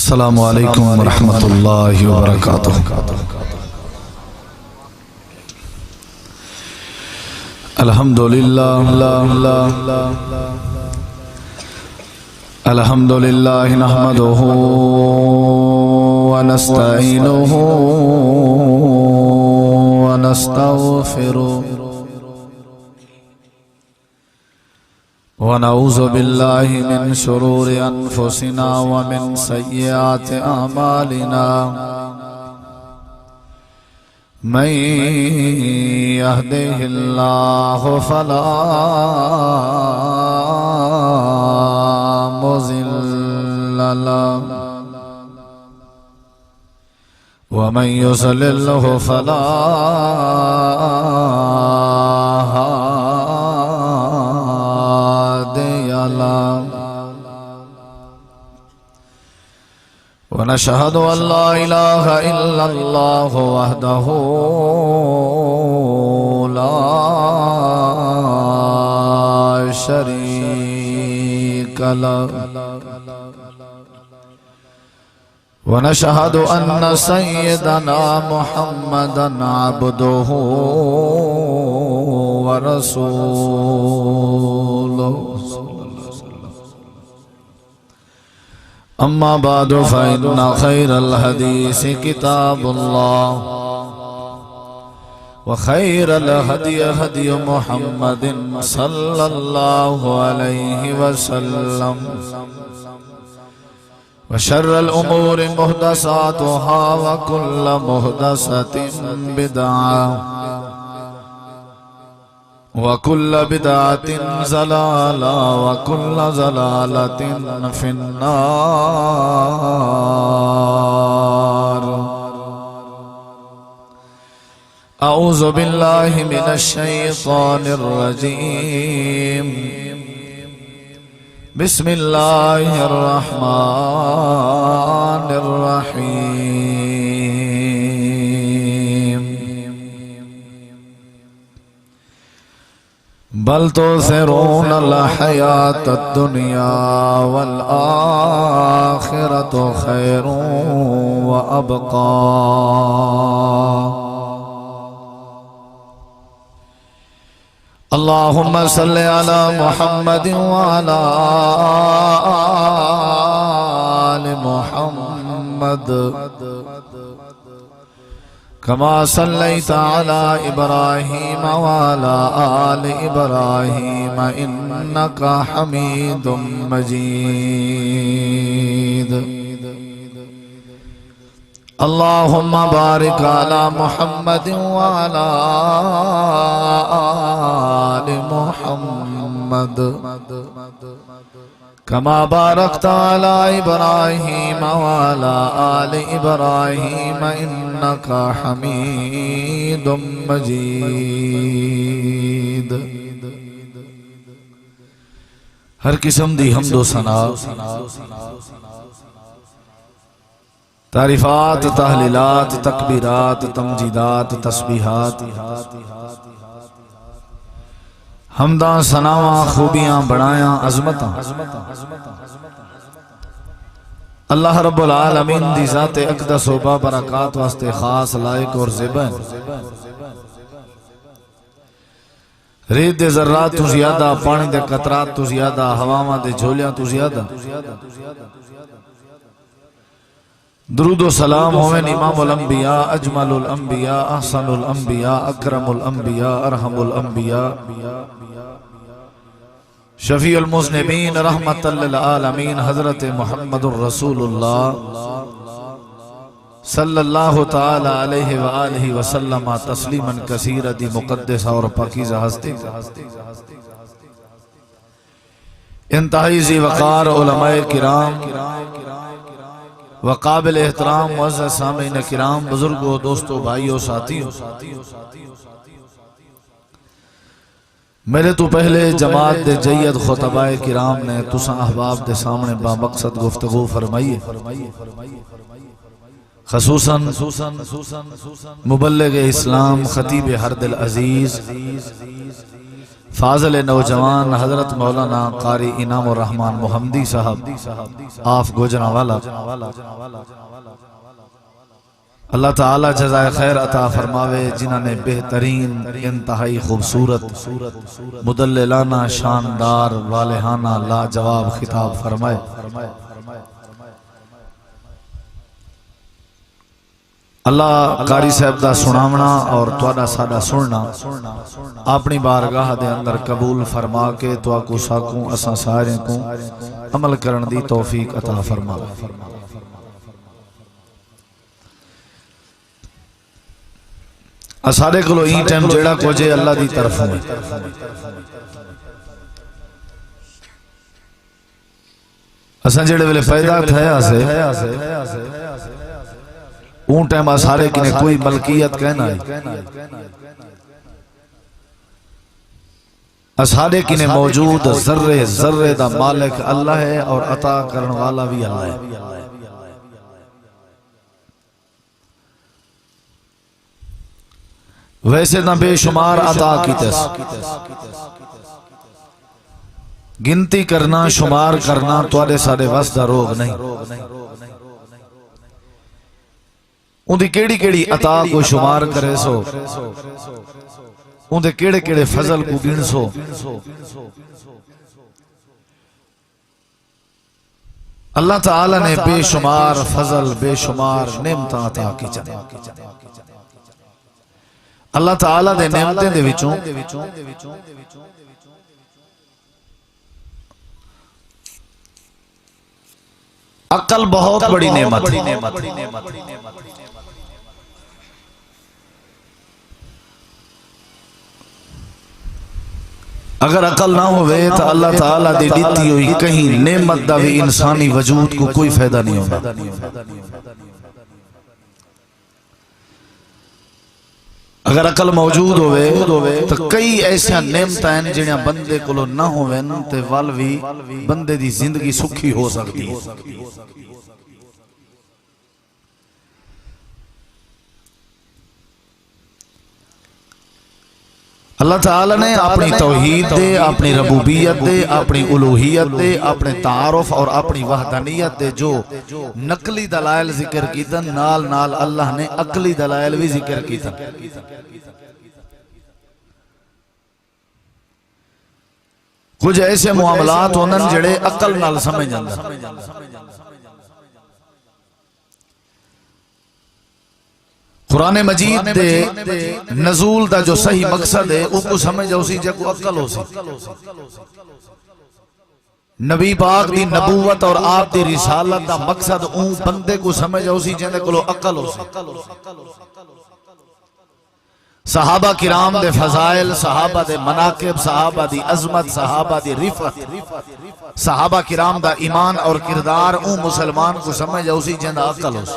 अस्सलामु अलैकुम वरहमतुल्लाहि वबरकातुहू। अल्हम्दुलिल्लाह नहमदुहू व नस्तईनुहु व नस्तगफिरुहु व नऊज़ु बिल्लाहि मिन शुरूरि अनफुसिना व मिन सय्यिआति अमालिना। मन यहदिहिल्लाहु फला मुज़िल्ल लहु व मन युज़लिल्हु फला हादिय लहु। वनशहदु अल्ला इलाहा इल्लल्लाहु वहदहु ला शरीक लहु वनशहदु अन्न सय्यदना मुहम्मदन अब्दुहु व रसूलुहु। अम्मा बादु फ़इन्न खैरल हदीस किताबुल्लाह व खैरल हदी हदी मुहम्मदिन सल्लल्लाहु अलैहि वसल्लम व शर्रल उमूरि मुहदसातुहा व कुल्ल मुहदसतिन बिदअह व कुल्ल बिदअतिन ज़लाला व कुल्ल ज़लालतिन फिन्नार। अऊज़ु बिल्लाहि मिनश शैतानिर रजीम। बिस्मिल्लाहिर रहमानिर रहीम। बल तुसिरूनल हयातद दुनिया वल आखिरतु खैरुन व अबका। अल्लाहुम्मा सल्लि अला मुहम्मदिन व अला आलि मुहम्मद कमा सल्लैता अला इब्राहीम व अला आलि इब्राहीम इन्नका हमीदुम मजीद। अल्लाहुम्मा बारिक अला मुहम्मदिन व अला आलि मुहम्मद कमा बारकता अला इब्राहीम व अला आलि इब्राहीम इन्नका हमीदुम मजीद। हर किस्म दी हम्दो सना तारीफात तहलीलात तकबीरात तमजीदात तस्बीहात हमदा सनावा खूबियां बढ़ाया अजमता अल्लाह रब्बुल आलमीन दी ज़ाते अक़दस व बाबरकात वास्ते खास लायक और ज़िबन। रेत दे ज़र्रात तू ज़्यादा, पानी दे कतरात तू ज़्यादा, हवावां दे झोलियां तू ज़्यादा। दुरूद व सलाम होवें इमामुल अंबिया अजमलुल अंबिया अहसनुल अंबिया अकरमुल अंबिया अरहमुल अंबिया शफीउल मुज़निबीन रहमतल लिल आलमीन हज़रत मुहम्मदुर रसूलुल्लाह सल्लल्लाहु ताला अलैहि व आलिहि वसल्लम तस्लीमन कसीरा दी मुक़द्दसा और पाकीज़ा हस्ती इंतहाई ज़ी वक़ार उलमाए किराम व काबिल एहतराम मुअज़्ज़ज़ सामीन किराम बुजुर्गों दोस्तों भाइयों साथियों, मेरे तो पहले जमात दे जय्यद खुतबाए किराम ने तुसा अहबाब दे सामने बामकसद गुफ्तगू फरमाइए। खसूसन मुबल्लिग इस्लाम खतीब हर दिल अजीज फाजिल नौजवान हजरत मौलाना कारी इनाम रहमान मोहम्मदी साहब आफ गुजरांवाला, अल्लाह ताला जज़ाए खैर अता फरमावे, जिन्हों ने बेहतरीन इंतहाई खूबसूरत मुदल्लिलाना शानदार वालेहाना लाजवाब खिताब फरमाए। अल्लाह कारी साहब दा सुनावना और तुहाडा साडा सुनना अपनी बारगाह दे अंदर कबूल फरमा के तुहाकू साकू असां सारे को अमल करन दी तौफीक अता फरमा। सारे को ई टाइम जेड़ा कुछ है अल्लाह दी तरफों है। असां जेड़े वेले पैदा थया से उन टाइम सारे किने कोई मलकियत कहना है, सारे किने मौजूद जर्रे जर्रे दा मालिक अल्लाह है और अता करने वाला भी अल्लाह है। वैसे ना बेशुमार अता कीते, गिनती करना शुमार करना तुहाडे साडे वस दा रोग नहीं। उनकी केड़ी केड़ी अता को शुमार करे सो, उनके केड़े केड़े फजल को गिन सो। अल्लाह ताला ने बेशुमार फजल बेशुमार नेमतां अता की चने। अल्लाह ताला दे नेमतें दे विचों अकल बहुत बड़ी नेमत। अगर अकल ना होवे तो अल्लाह ताला दी दिती हुई कहीं नेमत दा भी इंसानी वजूद को कोई फायदा नहीं होगा। अगर अकल मौजूद होवे तो कई ऐसा नेमतां हैं जिहड़ियां बंदे कोलों ना होवन ते वल भी बंदे दी जिंदगी सुखी हो सकती है। अल्लाह ताला ने अपनी तौहीद दे, अपनी रबूबियत दे, अपनी उलूहियत दे, अपने तारुफ और अपनी वहदानियत दे जो नकली दलाइल जिक्र कीतन, नाल नाल अल्लाह ने अकली दलाइल भी जिक्र कीतन। कुछ ऐसे मुआमलात होनन जिहड़े अकल नाल समझ आंदा। कुरान मजीद दे नजूल दा जो सही मकसद है उसको समझ उसी जगह अकल हो सी। नबी पाक दी नबूवत और आप दी रिसालत दा मकसद ऊ बंदे को समझ उसी जिंदे कोलो अकल हो सी। सहाबा किराम दे फजाइल, सहाबा दे मनाकिब, सहाबा दी अजमत, सहाबा दी रिफत, सहाबा किराम दा ईमान और किरदार ऊ मुसलमान को समझ उसी जिंदा अकल हो सी।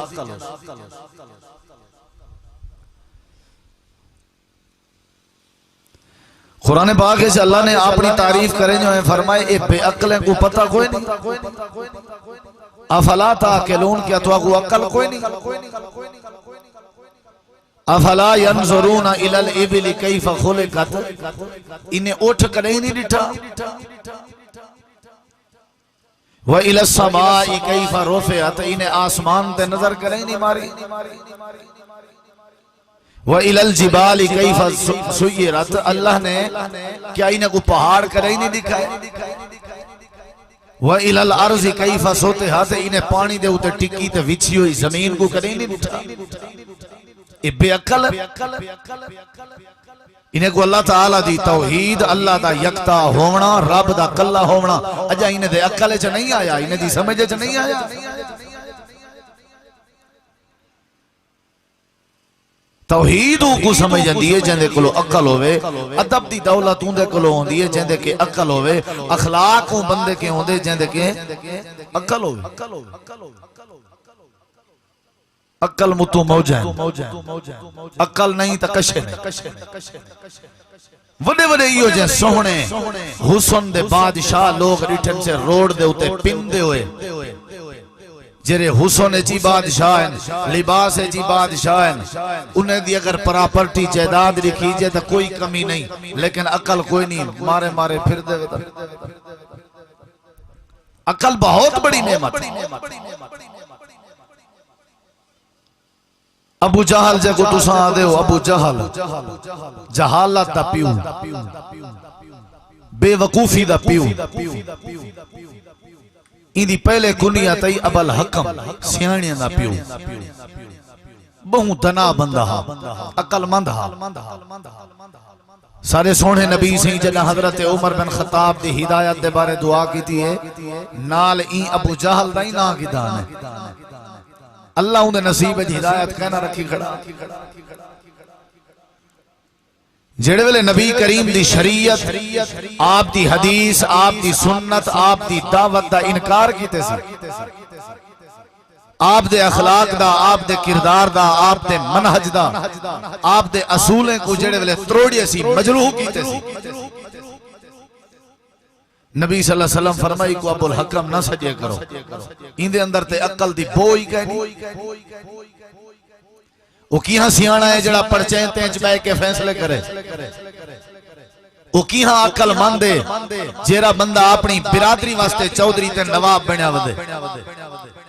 कुरान पाक से अल्लाह ने अपनी तारीफ करे जो है फरमाए ए बेअक्ल को पता कोई नहीं। अफला ताकिलून, क्या तो अक्ल कोई नहीं। अफला यंजुरूना इलल इबिल कैफ खुलिकत, इन्हें उठ कर ही नहीं दिठा। व इलस समाई कैफ रुफिअत, इन्हें आसमान ते नजर कर ही नहीं मारी। व इलल जिबाल कैफ सुय्यरत, अल्लाह ने क्या इन्हें को पहाड़ कर ही नहीं दिखाए। व इलल अर्ज़ कैफ सुतिहत, इन्हें पानी दे उते टिकी ते विछी हुई जमीन को कर ही नहीं दिखा। ए बेअक्ल, इन्हें को अल्लाह ताला दी तौहीद, अल्लाह दा यकता होना, रब दा कल्ला होना अजा इन्हें दे अकल च नहीं आया, इन्हें दी समझ च नहीं आया। तौहीद को समझ आती है जिंदे कोलो अकल होवे। अदब दी दौलत उंदे कोलो होंदी है जिंदे के अकल होवे। अखलाक उ बंदे के होंदे जिंदे के अकल होवे। अकल मुतु मौजा, अकल नहीं तो कशे नहीं। वडे वडे इहो जे सोहणे हुसन दे बादशाह लोग रिठन से रोड दे उते पिंदे हुए जेरे हुसन ची बादशाह हैं, लिबास ची बादशाह हैं, उन्हें दी अगर प्रॉपर्टी जायदाद लिखी जाए तो कोई कमी नहीं, लेकिन अकल कोई नहीं, मारे मारे फिर दे। अकल बहुत बड़ी नेमत है। अबू जहल जको तुसा आदे हो, अबू जहल जहालत दा पियो, बेवकूफी दा पियो। इंदी पहले कुनिया तई अबल हकम सियाणिया दा पियो। बहु दना बंदा हा, अकलमंद हा। सारे सोने नबी से जदा हजरत उमर बिन खत्ताब दी हिदायत दे बारे दुआ की थी है, नाल ई अबू जहल दा ही ना गिदान है। अल्लाह उन्हें नसीब दी हिदायत कहना रखी खड़ा। जेड़े वेले नबी करीम दी शरीयत, आप दी हदीस, आप दी सुन्नत, आप दी दावत दा इनकार कीते सी, आप दे अखलाक दा, आप दे किरदार दा, आप दे मनहज दा, आप दे असूलें को जेड़े वेले त्रोड़िए सी, मजरूह कीते सी। नबी सल्लल्लाहु अलैहि वसल्लम फरमाई को अबुल हकम ना सजे करो, इंदे अंदर ते अकल दी बोई कहनी। वो किहां सियाणा है जड़ा परचैते च बैठ के फैसले करे। वो किहां अकलमंद है जेरा बंदा अपनी बिरादरी वास्ते चौधरी ते नवाब बनया वदे।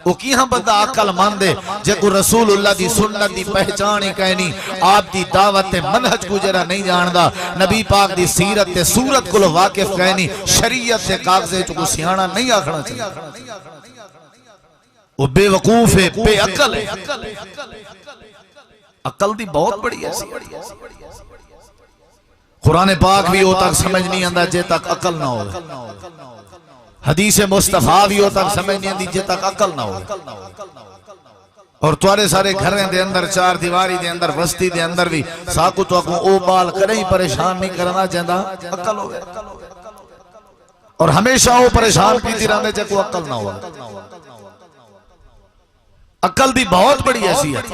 वो किहां बंदा अकलमंद है जेको रसूलुल्लाह दी सुन्नत दी पहचान ही कहनी, आप दी दावत ते मनहज को जरा नहीं जानदा, नबी पाक दी सीरत ते सूरत को वाकिफ कहनी, शरीयत ते कागजे को सियाणा नहीं आखना चाहिए। वो बेवकूफ है, बेअकल है। अकल दी बहुत बड़ी है। कुरान पाक भी वो तक समझ नहीं आंदा जे तक अकल ना हो। हदीस मुस्तफा भी वो तक समझ नहीं आंदी जे तक अकल ना हो। और तुआरे सारे घरें दे अंदर, चार दीवारी दे अंदर, बस्ती दे अंदर भी साकू तो को ओ बाल करे ही परेशान नहीं करना चाहता, अकल हो। और हमेशा वो परेशान कीती रहंदे जे को अकल ना हो। अकल दी बहुत बड़ी हैसियत।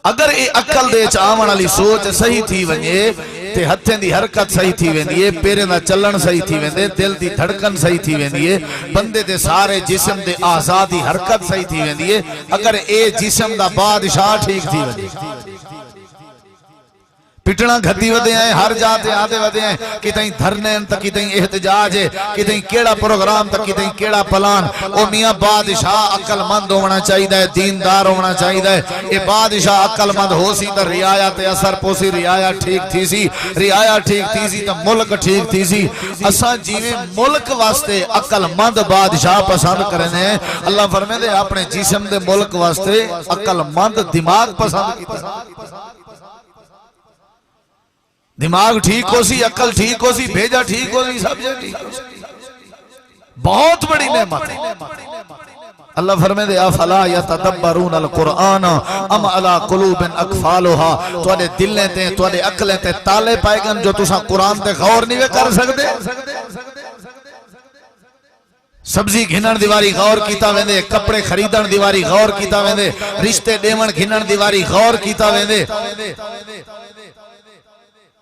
अगर ये अकल दे आवन वाली सोच सही थी वने ते हथें दी हरकत सही थी वेंदी है, पैरें दा चलन सही थी वेंदे, दिल दी धड़कन सही थी वेंदी है, बंदे दे सारे जिस्म दे आज़ाद दी हरकत सही थी वेंदी है। अगर ए जिस्म दा बादशाह ठीक थी वेंदी, पिटना घती वदे हैं, हर जाते आदे वदे हैं, कितई धरने तक, कितई एहतजाज है, कितई केड़ा प्रोग्राम तक, कितई केड़ा प्लान। ओ मियां बादशाह अकलमंद होना चाहिए, दीनदार होना चाहिए। ये बादशाह अकलमंद हो सी तो रियाया ते असर पोसी, रियाया ठीक थी सी, रियाया ठीक थी सी तो मुल्क ठीक थी सी। असा जिवें मुल्क वास्ते अकलमंद बादशाह पसंद करने, अल्लाह फरमांदे अपने जिस्म दे मुल्क वास्ते अकलमंद दिमाग पसंद कीता। दिमाग ठीक हो सी, अकल ठीक हो सी, भेजा ठीक हो सी, सब ठीक हो सी। बहुत बड़ी नेमत है। अल्लाह फरमाते अफला यतदब्बरून अल कुरान अम अला कुलूबिन अकफालुहा। तुहाडे दिलें ते, तुहाडे अकलें ते ताले पाए गन जो तुसा कुरान ते गौर नहीं वे कर सकदे। सब्जी घिनण दीवारी गौर कीता वेंदे, कपड़े खरीदण दीवारी गौर कीता वेंदे, रिश्ते देवण घिनण दीवारी गौर कीता वेंदे,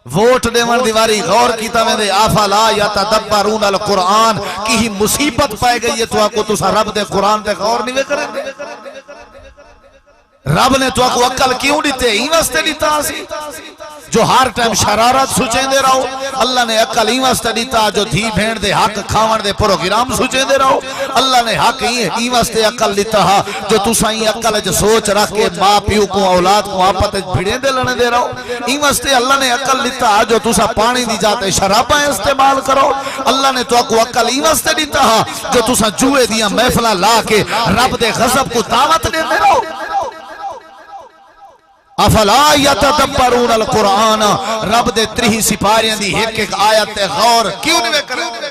वोट देवन दीवारी गौर कीता वेंदे। अफला यतदब्बरून अल कुरान की मुसीबत पाई गई है तुआको, तुसा रब दे कुरान ते गौर नहीं वे करेंगे। रब ने तुआको अकल क्यों दीते? ई वास्ते दीता सी जो हर टाइम शरारत सुचेंदे रहो। अल्लाह ने अकल ई वास्ते दीता जो धी भेड़ दे हक खावण दे प्रोग्राम सुचेंदे रहो। अल्लाह ने हक ई वास्ते अकल दीता हा जो तुसा ई अकल च सोच रख के मां पियो को, औलाद को आपस में भिड़ेंदे लड़ने दे रहो। ई वास्ते अल्लाह ने अकल दीता जो तुसा पानी दी जाते शराबा इस्तेमाल करो। अल्लाह ने तुआको अकल ई वास्ते दीता हा जो तुसा जुए दियां महफिलां ला के रब दे गज़ब को दावत देंदे रहो। अफला यतदब्बरून अल कुरान, रब दे 30 सिपारियां दी एक एक आयत ते गौर क्यों नहीं करेंदे?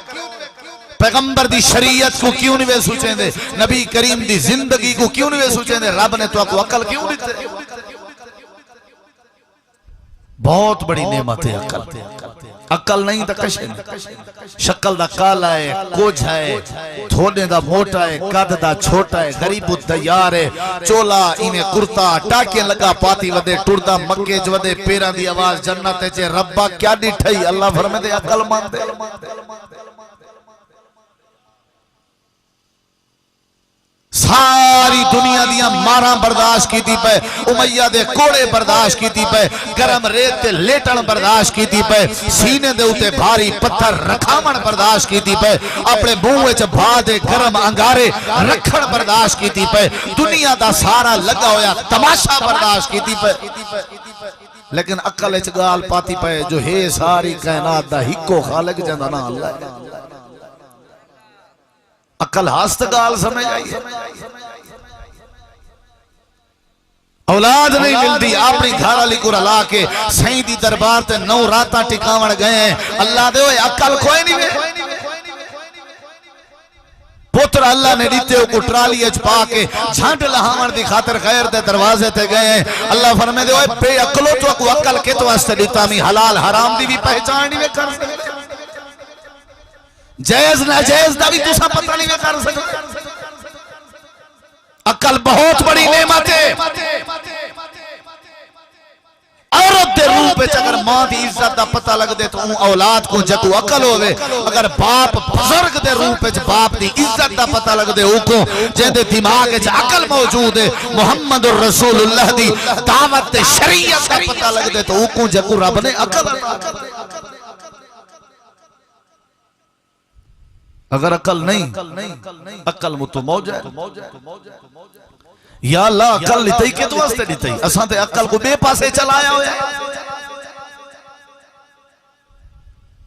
पैगंबर दी शरीयत को क्यों नहीं सोचेंदे? नबी करीम दी जिंदगी को क्यों नहीं सोचेंदे? रब ने तुआको अकल क्यों दी? बहुत बड़ी नेमत है अकल। अकल नहीं तो कश शक्ल दा काला है, कोझ है, थोड़े दा मोटा है, कद दा छोटा है, गरीब तैयार है, चोला इने कुर्ता टाके लगा पाती वदे, टुरदा मक्के च वदे, पैरां दी आवाज जन्नत च रब्बा क्या डिठई। अल्लाह फरमाते अकलमंद। दुनिया दियां मारां बर्दाश्त कीती पे, उमैया दे कोड़े बर्दाश्त कीती पे, गरम रेत ते लेटण बर्दाश्त कीती पे, सीने दे उते भारी पत्थर रखावण बर्दाश्त कीती पे, अपने मुंह विच भा दे गरम अंगारे रखण बर्दाश्त कीती पे, दुनिया दा सारा लगा होया तमाशा बर्दाश्त कीती पे। लेकिन अकल च गाल पाती पे जो है सारी कायनात दा हिको खालिक जंदा ना अल्लाह। अकल हस्त गाल समझ आई है। औलाद नहीं मिलती, अपनी घर वाली को रला के सही दी दरबार ते 9 रात टिकावण गए। अल्लाह दे अकल कोई नहीं वे। पुत्र अल्लाह ने दीते को ट्राली च पा के झंड लहावण दी खातर खैर दे दरवाजे ते गए। अल्लाह फरमाए दे ओए बेअकलो तो को अकल कित वास्ते दीता मी हलाल हराम दी भी पहचान नहीं वे कर सकते, जायज नाजायज दा भी तुसा पता नहीं वे कर सकते। अकल बहुत बड़ी नेमत है। औरत दे रूप में अगर मां की इज्जत का पता लग दे तो औलाद को जकू अकल होवे। अगर बाप बुजुर्ग दे रूप में बाप की इज्जत का पता लग दे उको जेदे दिमाग च अकल मौजूद है, मुहम्मद रसूलुल्लाह दी दावत ते शरीयत का पता लग दे तो उको जकू रब ने अकल अता कर दे। अगर अकल नहीं अकल मुतो मौजा या अल्लाह अकल लितई के तो वास्ते दितई असां ते अकल को बे पासे चलाया होया।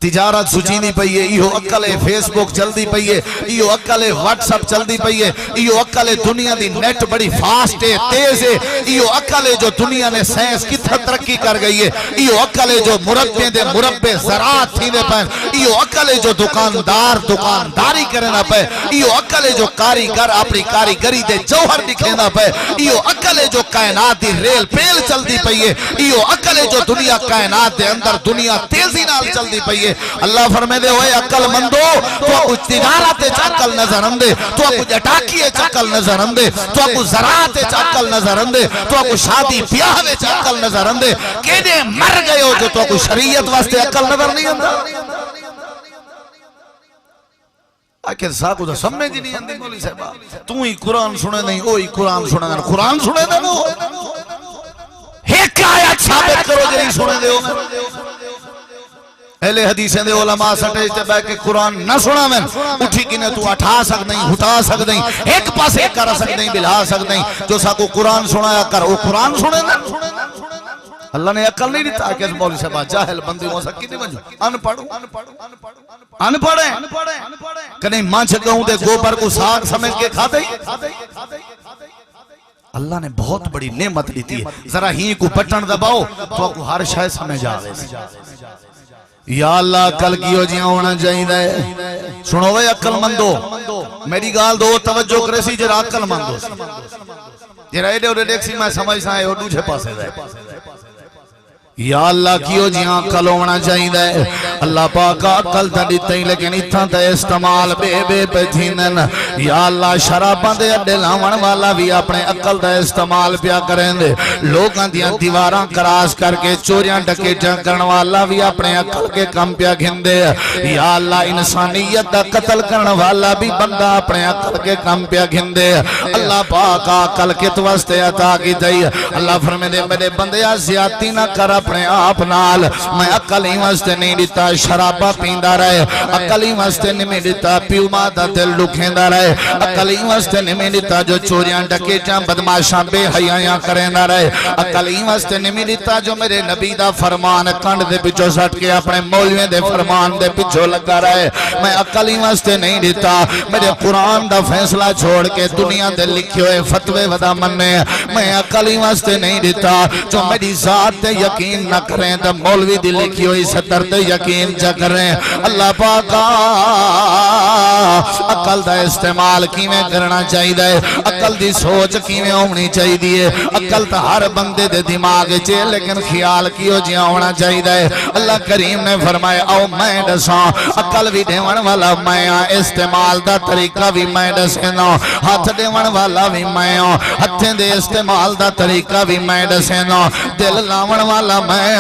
तिजारत सुचीनी पई है, इहो अकल है फेसबुक चलदी पई है, इहो अकल है व्हाट्सएप चलदी पई है, इहो अकल है दुनिया दी नेट बड़ी फास्ट है तेज है, इहो अकल है जो दुनिया ने साइंस कितना तरक्की कर गई है, इहो अकल है जो मुरब्बे दे मुरब्बे ज़राअत थींदे पन, इहो अकल है जो दुकानदार दुकानदारी करना पे, इहो अकल है जो कारीगर अपनी कारीगरी दे जौहर दिखेंदा पे, इहो अकल है जो कायनात दी रेल पेल चलदी पई है, इहो अकल है जो दुनिया कायनात दे अंदर दुनिया तेजी नाल चलदी पई है। अल्लाह फरमाए दे ओए अकल मंदो तो कुछ तिजारत च अकल नजर आंदे, तो कुछ अटाकी च अकल नजर आंदे, तो कुछ ज़राअत च अकल नजर आंदे, तो कुछ शादी ब्याह विच अकल नजर आंदे। केदे मर गए हो जो तो कुछ शरीयत वास्ते अकल नजर नहीं आंदा। आखिर साकू तो समझ ही नहीं आंदी मौलवी साहब तू ही कुरान सुने नहीं ओ ही कुरान सुने ना कुरान सुने दे वो एक आयत साबित करो जे सुने दे अहले हदीसें दे उलमा सटे ते बैठ के कुरान न सुनावें उठी किने तू उठा सक नहीं हुटा सक नहीं एक पासे कर सक नहीं बिला सक नहीं जो साकू कुरान सुनाया कर वो कुरान सुने ना। अल्लाह ने अकल नहीं दिता कि मौलवी साहब जाहिल बंदे हो सकी नहीं मंजू अनपढ़ कने मंझ गऊं दे गोबर को साग समझ के खाते। अल्लाह ने बहुत बड़ी नेमत दी है, जरा ही को बटन दबाओ तो आपको हर शय समझ आवे। या अल्लाह अकल कियो जिया होना चाहिए। सुनो वे अकल मंदो मेरी गाल दो तवज्जो करे सी जरा अकल मंदो जरा एडे ओडे देख सी मैं समझ सा ओ दूजे पासे जाए। या अल्लाह कियो जिया अकल होना चाहिए। अल्लाह पाक अकल ता दितई लेकिन इथा ते इस्तेमाल बे पे थींदन। या अल्लाह शराबां दे अड्डे लावण वाला भी अपने अकल दा इस्तेमाल पिया करेंदे, लोकां दियां दीवारां क्रॉस करके चोरियां डकैतियां करन वाला भी अपने अकल के काम पिया घिंदे। या अल्लाह इंसानियत दा कत्ल करन वाला भी बंदा अपने अकल के काम पिया घिंदे। अल्लाह पाक अकल कित वास्ते अता कीती। अल्लाह फरमांदे मेरे बंदिया ज़्यादती ना कर अपने आप नाल, मैं अकल ही वास्ते नहीं दिता शराबा पींदा रहे, अकल ही वास्ते नहीं दिता प्यू मां दा दिल दुखेंदा रहे, अकल ही वास्ते नहीं दिता जो चोरियां डकैतियां बदमाशां बेहयायां करेंदा रहे, अकल ही वास्ते नहीं दिता जो मेरे नबी दा फरमान कंड दे पिछो सट के अपने मौलवियों दे फरमान दे पिछो लगा रहे। मैं अकल ही वास्ते नहीं दिता मेरे कुरान दा फैसला छोड़ के दुनिया दे लिखे हुए फतवे वदा मन्ने। मैं अकल ही वास्ते नहीं दिता जो मेरी जात ते यकीन न करें तो मौलवी दी लिखी हुई सतर ते यकीन च करें। अल्लाह पाक अकल दा इस्तेमाल किवें करना चाहिए, अकल दी सोच किवें होनी चाहिए। अकल तो हर बंदे दे दिमाग च है लेकिन ख्याल कियो जिहा होना चाहिए। अल्लाह करीम ने फरमाया आओ मैं दसा अकल भी देवन वाला मैं आ, इस्तेमाल दा तरीका भी मैं दसेना, हाथ देवन वाला भी मैं आ, हथें दे इस्तेमाल दा तरीका भी मैं दसेना, दिल लावन वाला मैं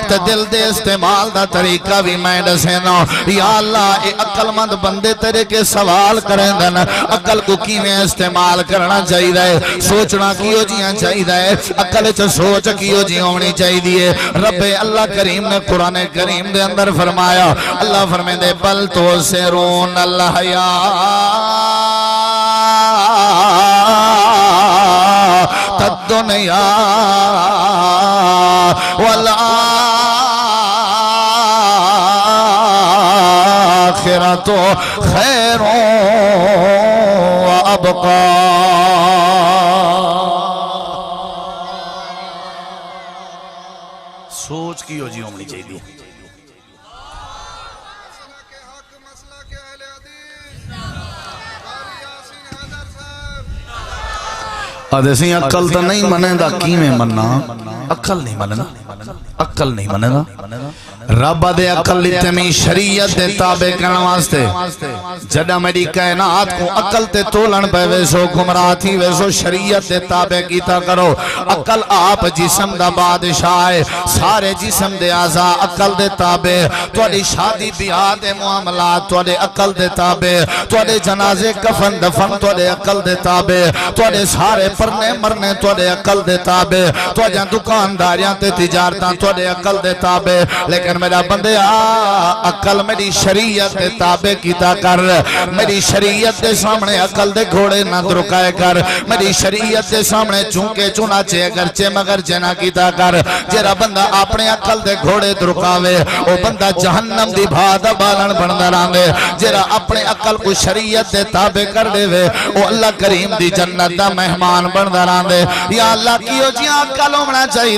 ते दिल दे इस्तेमाल दा तरीका भी मैं दसेना। या अल्लाह ये अक्लमंद बंदे तेरे के सवाल करेंदन अकल को किवें इस्तेमाल करना चाहिए, सोचना कियो जिया चाहिए, अकल च सोच कियो जी होनी चाहिए। रब्बे अल्लाह करीम ने कुरान करीम दे अंदर फरमाया, अल्लाह फरमांदे बल तो से रोन अल्लाह या दुनिया वल आखिरतु खैरुन व अबका। सोच की हो जी होनी चाहिए। अदसी अकल तो नहीं मनेगा किवें मन्ना, अकल नहीं मनना, अकल नहीं मनेगा। रब दे अकल लितमी शरीयत दे ताबे करने वास्ते जदा मेरी कायनात को अकल ते तोलन पे वैसो गुमराह थी वैसो शरीयत दे ताबे कीता करो। अकल आप जिस्म दा बादशाह है, सारे जिस्म दे आज़ा अकल दे ताबे। तुहाडी शादी ब्याह दे मुआमलात तुहाडे अकल दे ताबे, तुहाडे जनाजे कफन दफन तुहाडे अकल दे ताबे, तुहाडे सारे परने मरने तुहाडे अकल दे ताबे, तुहाडियां दुकानदारियां ते तिजारतां तुहाडे अकल दे ताबे। लेकिन मेरा बंदिया अकल मेरी शरीयत के ताबे कीता कर। मेरी शरीयत के सामने अकल दे घोड़े ना दुरकाए कर। मेरी शरीयत के सामने चूके चुनाचे अगर चे मगर जना कीता कर। जेरा बंदा अपने अकल दे घोड़े दुरकावे वो बंदा जहन्नम दी भात बालन बनदा रहे। जेरा अपने अकल को शरीयत के ताबे कर देवे वो अल्लाह करीम दी जन्नत दा मेहमान बनदा रहे। या अल्लाह कियो जी अकल होना चाहिए।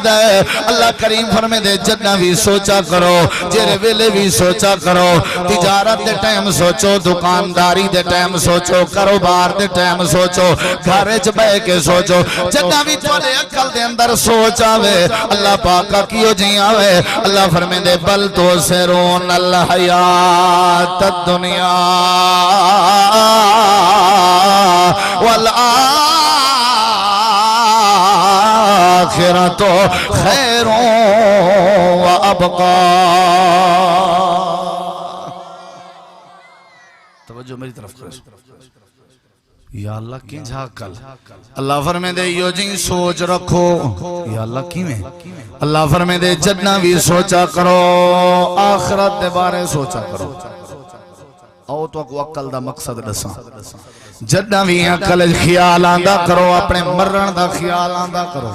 अल्लाह करीम फरमांदे जन्ना भी सोचा करो, जेरे वेले भी सोचा करो। तिजारत दे टाइम सोचो, दुकानदारी दे टाइम सोचो, कारोबार दे टाइम सोचो, घर च बह के सोचो। जदा भी तुहाडे अकल दे अंदर सोच आवे अल्लाह पाक कियो जी आवे। अल्लाह फरमांदे बल तो सिरोन अल हयात दुनिया वल आखिरतु खैरुन व अबका। तवज्जो मेरी तरफ करो। या अल्लाह की झाकल अल्लाह फरमांदे यो जी सोच रखो। या अल्लाह किवें? अल्लाह फरमांदे जन्ना भी सोचा करो, आखिरत दे बारे सोचा करो। आओ तो को अकल दा मकसद दसा। जदा भी अकल ख्याल आंदा करो, अपने मरण दा ख्याल आंदा करो।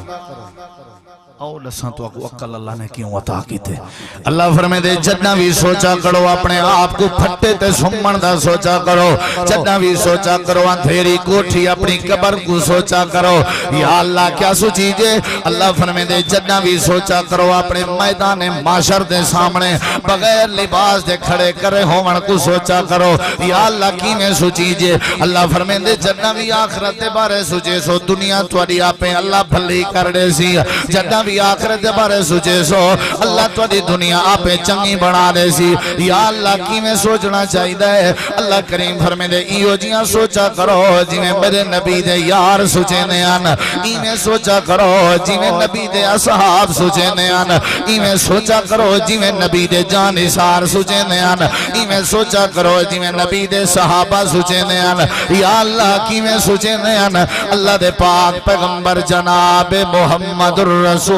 आओ दसा तो को अकल अल्लाह ने क्यों अता की थे। अल्लाह फरमांदे जदा भी सोचा करो, अपने आप को फट्टे ते सुमन दा सोचा करो। जदा भी सोचा करो, अंधेरी कोठी अपनी कब्र को सोचा करो। या अल्लाह क्या सोचीजे। अल्लाह फरमांदे जदा भी सोचा करो, अपने मैदान माशर दे सामने बगैर लिबास दे खड़े करे होवन को सोचा करो। या अल्लाह किवें सोचीजे। अल्लाह फरमांदे जदा भी आखिरत दे बारे सोचे सो दुनिया तुहाडी आपे अल्लाह भली कर दे सी। जदा भी आखिरत दे बारे सोचे सो अल्लाह तुहाडी दुनिया आपे चंगी बना दे सी। या अल्लाह किवें सोचना चाहिए। अल्लाह करीम फरमांदे इहो जियां सोचा करो जिवें मेरे नबी दे यार सोचेंदे हन, इवें सोचा करो जिवें नबी दे असहाब सोचेंदे हन, इवें सोचा करो जिवें नबी दे जानिसार सोचेंदे हन, इवें सोचा करो जिवें नबी दे सहाबा सोचेंदे हन। या अल्लाह किवें सोचेंदे हन। अल्लाह दे पाक पैगंबर जनाब मुहम्मदुर रसूलुल्लाह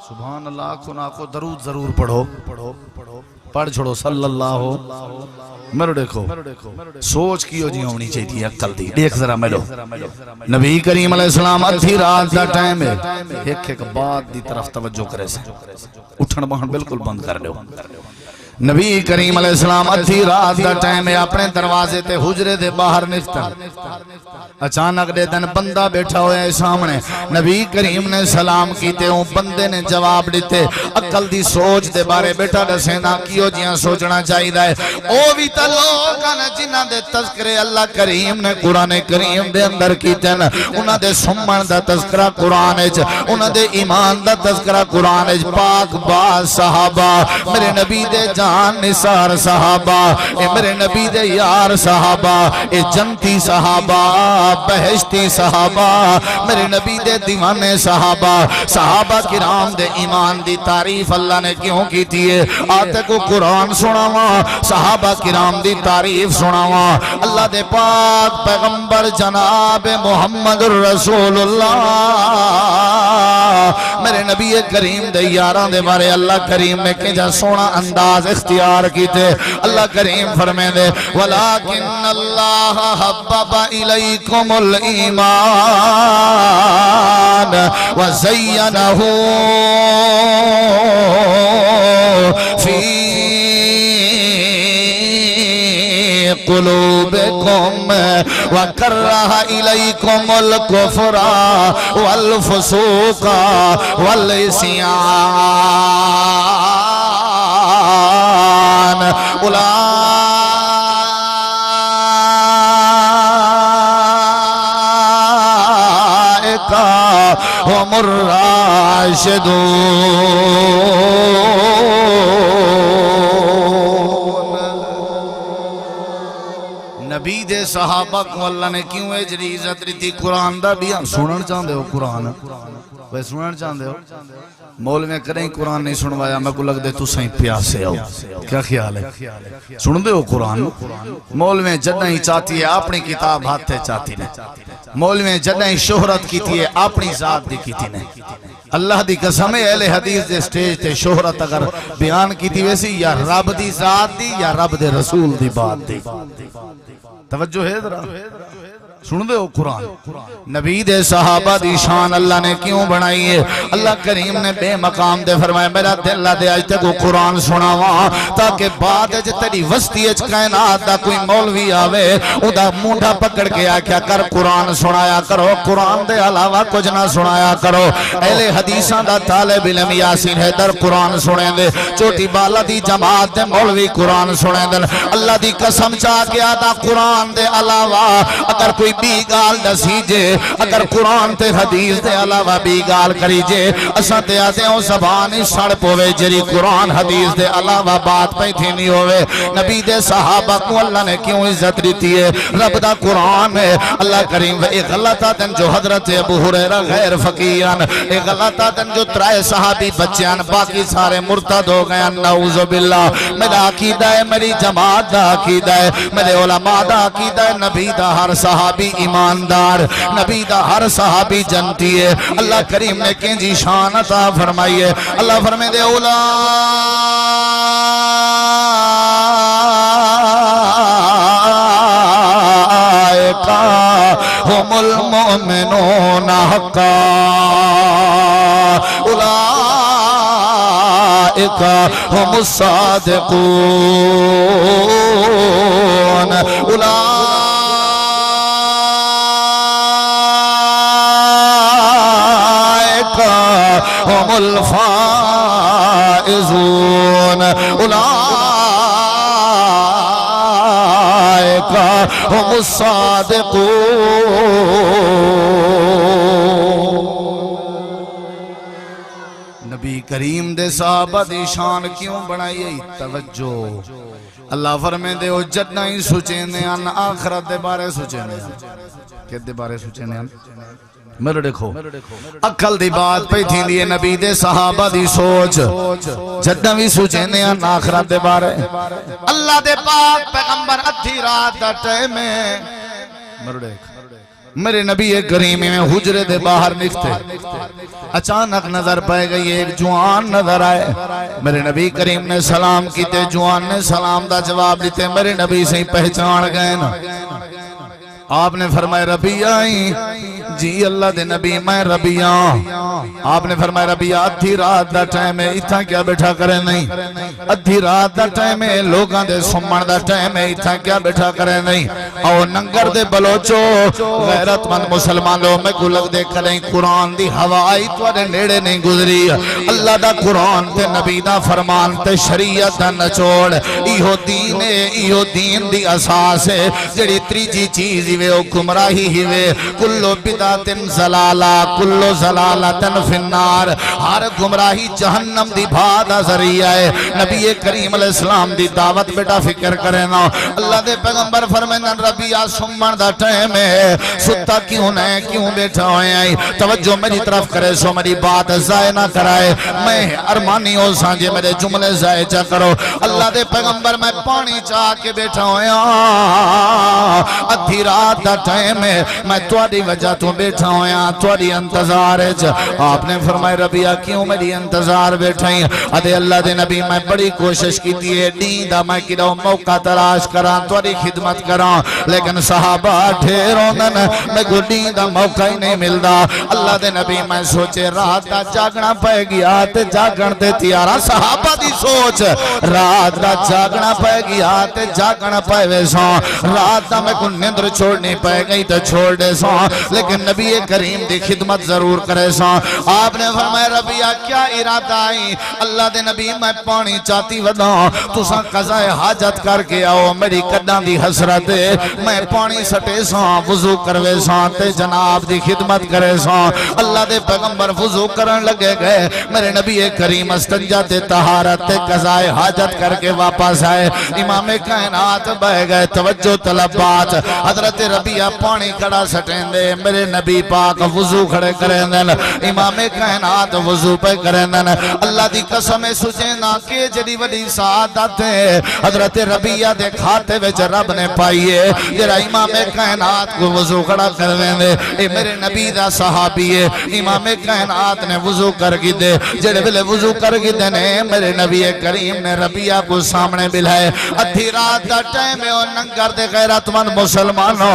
सुभान अल्लाह। को दरूद जरूर पढ़ो, पढ़ छोड़ो सल्लल्लाहु। मेरे देखो सोच कियो जी होनी चाहिए अकल दी। देख जरा मेलो नबी करीम अलैहिस्सलाम अधी रात दा टाइम है, एक एक बात दी तरफ तवज्जो करे से उठन बहन बिल्कुल बंद कर दो। नबी करीम अलैहिस्सलाम अधी रात दा टाइम है, अपने दरवाजे ते हुजरे दे बाहर निकतन। अचानक दे दिन बंदा बैठा होया है सामने। नबी करीम ने सलाम कीते, ओ बंदे ने जवाब दिते। अकल दी सोच दे बारे बेटा दसेना कियो जियां सोचना चाहिए है। ओ भी ता लोग न जिन्हां दे तज़किरे अल्लाह करीम ने कुरान करीम दे अंदर कीते न। उन्हां दे सुमन दा तज़किरा कुरान विच, उन्हां दे ईमान दा तज़किरा कुरान विच। पाक बाज सहाबा मेरे नबी दे निसार सहाबा, ए मेरे नबी दे यार सहाबा, ए जन्नती सहाबा, बहश्ती सहाबा, मेरे नबी दे दीवाने सहाबा। सहाबा किराम दे ईमान दी तारीफ अल्लाह ने क्यों की थी? आते को कुरान सुनावा, सहाबा किराम दी तारीफ सुनावा। अल्लाह दे पाक पैगंबर जनाब मोहम्मद रसूलुल्लाह मेरे नबी करीम दे यारां दे बारे अल्लाह करीम ने किजा सोना अंदाज इख्तियार कीते। अल्लाह करीम फरमांदे वलाकिन अल्लाह हब्बबा इलैकुमुल ईमान व ज़य्यनहू फी कुलूबिकुम व करहा इलैकुमुल कुफ्रा वल फुसूका वल इस्यान उलाइका हुमुर राशिदून। नबी दे सहाबा को अल्लाह ने क्यों एजरी इज्जत दी? कुरान दा भी सुनना चाहते हो? कुरान वे सुनना चाहते हो? मौलवी करें कुरान नहीं सुनवाया, मैं को लगदे तुसां ही प्यासे हो। क्या ख्याल है? सुनते हो कुरान? मौलवी जदा ही चाहती है अपनी किताब हाथे चाहती ने, मौलवी जदा ही शोहरत की थी है अपनी जात दी की थी ने। अल्लाह दी कसम है अहले हदीस दे स्टेज ते शोहरत अगर बयान की थी वैसी या रब दी जात दी या रब दे रसूल दी बात दी। तवज्जो है जरा, सुन दे हो कुरान? नबी दे सहाबा दी शान अल्लाह ने क्यों बनाई है? अल्लाह करीम ने बेमकाम दे फरमाया मेरा दिल दे आज तक कुरान सुनावा ताकि बाद च तेरी वस्ती च कायनात दा कोई मौलवी आवे उदा मुंडा पकड़ के आख्या कर कुरान सुनाया करो, कुरान दे अलावा कुछ ना सुनाया करो। अहले हदीसां दा तालिब इल्म यासीन हैदर कुरान सुने दे, छोटी बाला दी जमात दे मौलवी कुरान सुने दे। अल्लाह दी कसम चा के आदा कुरान दे अलावा अगर कोई बी गाल दसी जे, अगर कुरान ते हदीस दे अलावा बी गाल करी जे असा ते आते हो जबान ही सड़ पवे जरी कुरान हदीस दे अलावा बात पे थी नहीं होवे। नबी दे सहाबा को अल्लाह ने क्यों इज्जत दी है? रब दा कुरान है। अल्लाह करीम वे गलत आदन जो हजरत अबू हुरैरा गैर फकीयान, एक गलत आदन जो त्राए सहाबी बच्चेन बाकी सारे मुर्तद हो गए। नऊज़ बिल्लाह। मेरा अकीदा है, मेरी जमात दा अकीदा है, मेरे उलमा दा अकीदा है, नबी दा हर सहाबी ईमानदार, नबी दा हर सहाबी जनती है। अल्लाह करीम ने केंजी शान अता फरमाई है। अल्लाह फरमाए दे उलाइका हुमुल मुमिनून हक्का, उलाइका हुमुस सादिकून, हुमुल फाइज़ून, उलाइका हुमुस सादिकून। नबी करीम दे सहाबा दी शान क्यों बनाई है? तवज्जो। अल्लाह फरमांदे ओ जन्ना ही सोचेंदे अन आखिरत दे बारे सोचेंदे अन। किदे बारे सोचेंदे अन? मेरे देखो अकल दी बात पे थी नबी दे सहाबा दी सोच जदा भी सोचेंदे हैं आखिरत दे बारे। अल्लाह दे पाक पैगंबर अद्धी रात दा टाइम है, मेरे देख मेरे नबी करीम में हुजरे दे बाहर निकले, अचानक नजर पै गई एक जवान नजर आए। मेरे नबी करीम ने सलाम कीते, जवान ने सलाम दा जवाब दिते, मेरे नबी से पहचान गए ना। आपने फरमाया रबिया जी, अल्लाह दे नबी मैं रबिया। आपने फरमाया रबिया अद्धी रात दा टाइम है, इतना क्या बैठा करे? नहीं, अद्धी रात दा टाइम है, लोगों दे सुमन दा टाइम है, इतना क्या बैठा करे? नहीं। और नंगर दे बलोचो गैरतमंद मुसलमान लोग मैं को लग दे करें कुरान दी हवा आई तुम्हारे नेड़े नहीं गुजरी। अल्लाह दा कुरान ते नबी दा फरमान ते शरीयत दा नचोड़ इहो दीन है, इहो दीन दी असास है। जेड़ी त्रीजी चीज हिवे ओ गुमराही हिवे। कुल्लो बिदा बिदातिन ज़लाला कुल्लु ज़लालतन फिन्नार। हर गुमराही जहन्नम दी भात जरिया है। नबी करीम अलैहिस्सलाम दी दावत बेटा फिक्र करे ना। अल्लाह दे पैगंबर फरमाने रबिया सुमन दा टाइम है, सुता क्यों नहीं, क्यों बैठा होया है? तवज्जो मेरी तरफ करे सो मेरी बात जाय ना कराए। मैं अरमानी हो सांझे मेरे जुमले जाय चा करो। अल्लाह दे पैगंबर मैं पानी चाह के बैठा होया, अद्धी रात दा टाइम है, मैं तुम्हारी वजह तो बैठा होया, तुम्हारी इंतजार है। आपने फरमाया रबिया क्यों मेरी इंतजार बैठा ही? अदे अल्लाह दे नबी मैं बड़ी कोशिश की है, नींद मैं किदा मौका तलाश करा तुम्हारी खिदमत करा, लेकिन सहाबा ढेर होंदन, मैं को नींद दा मौका ही नहीं मिलता। अल्लाह दे नबी मैं सोचे रात दा जागना पै गया ते जागण ते तैयारा। सहाबा दी सोच रात दा जागना पै गया ते जागण पवे सो, रात दा मैं को नींद छोड़नी पै गई तो छोड़ दे सो, लेकिन नबी करीम दी खिदमत जरूर करे सो। आपने फरमाया रबिया क्या इरादा है? अल्लाह दे नबी मैं पानी चाहती वदा, तुसा कज़ाए हाजत करके आओ, मेरी कड्डां दी हसरत है, मैं पानी सटे सो वुजू करवे सो ते जनाब दी खिदमत करे सो। अल्लाह दे पैगंबर वुजू करन लगे गए, मेरे नबी करीम इस्तंजा ते तहारत ते कज़ाए हाजत करके वापस आए। इमाम कायनात बह गए, तवज्जो तलबात। हजरत रबिया पानी खड़ा सटेंदे, मेरे नबी पाक वुजू खड़े करेंदन, इमाम कायनात वुजू पे करेंदन। अल्लाह दी कसम सुचे ना के जड़ी वडी सादत है हजरत रबिया दे खाते विच रब ने पाई है, जेड़ा इमाम कायनात को वुजू खड़ा करवेंदे। ए मेरे नबी दा सहाबी है, इमाम कायनात ने वुजू कर के दे, जेड़े वेले वुजू कर के दे ने मेरे नबी करीम ने रबिया को सामने बिलाए। अद्धी रात दा टाइम है, ओ नंगर दे गैरतमंद मुसलमानो,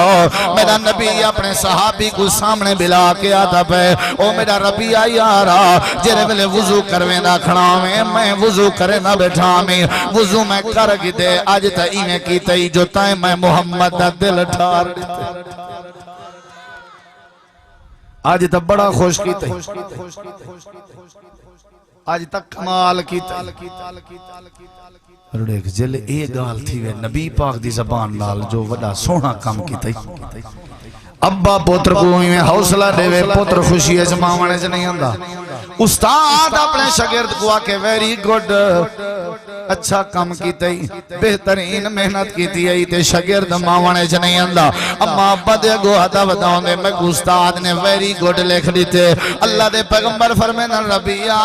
मेरा नबी अपने सहाबी को सामने बिला के आता पे, ओ मेरा रबिया यारा जेरे वेले वुजू करवेंदा खड़ा में, मैं वुजू करे ना बैठा में, वुजू मैं कर के दे आज त इवें कीते जो ताए मैं मोहम्मद दा दिल ठार आज तक बड़ा खुश कीते, आज तक कमाल कीते। देख जिले ये गाल थी वे नबी पाक दी ज़बान नाल जो वड़ा सोहना काम कीते। अब्बा पुत्र को इवें हौसला देवे, पुत्र खुशी च मावणे च नहीं आंदा। उस्ताद अपने शागिर्द को आके वेरी गुड, अच्छा काम कीते, बेहतरीन मेहनत कीती है ते शागिर्द मावणे च नहीं आंदा। अम्मा अब्बा दे अगो हदा वधाउंदे मैं उस्ताद ने वेरी गुड लिख दिते। अल्लाह दे पैगंबर फरमाना रबिया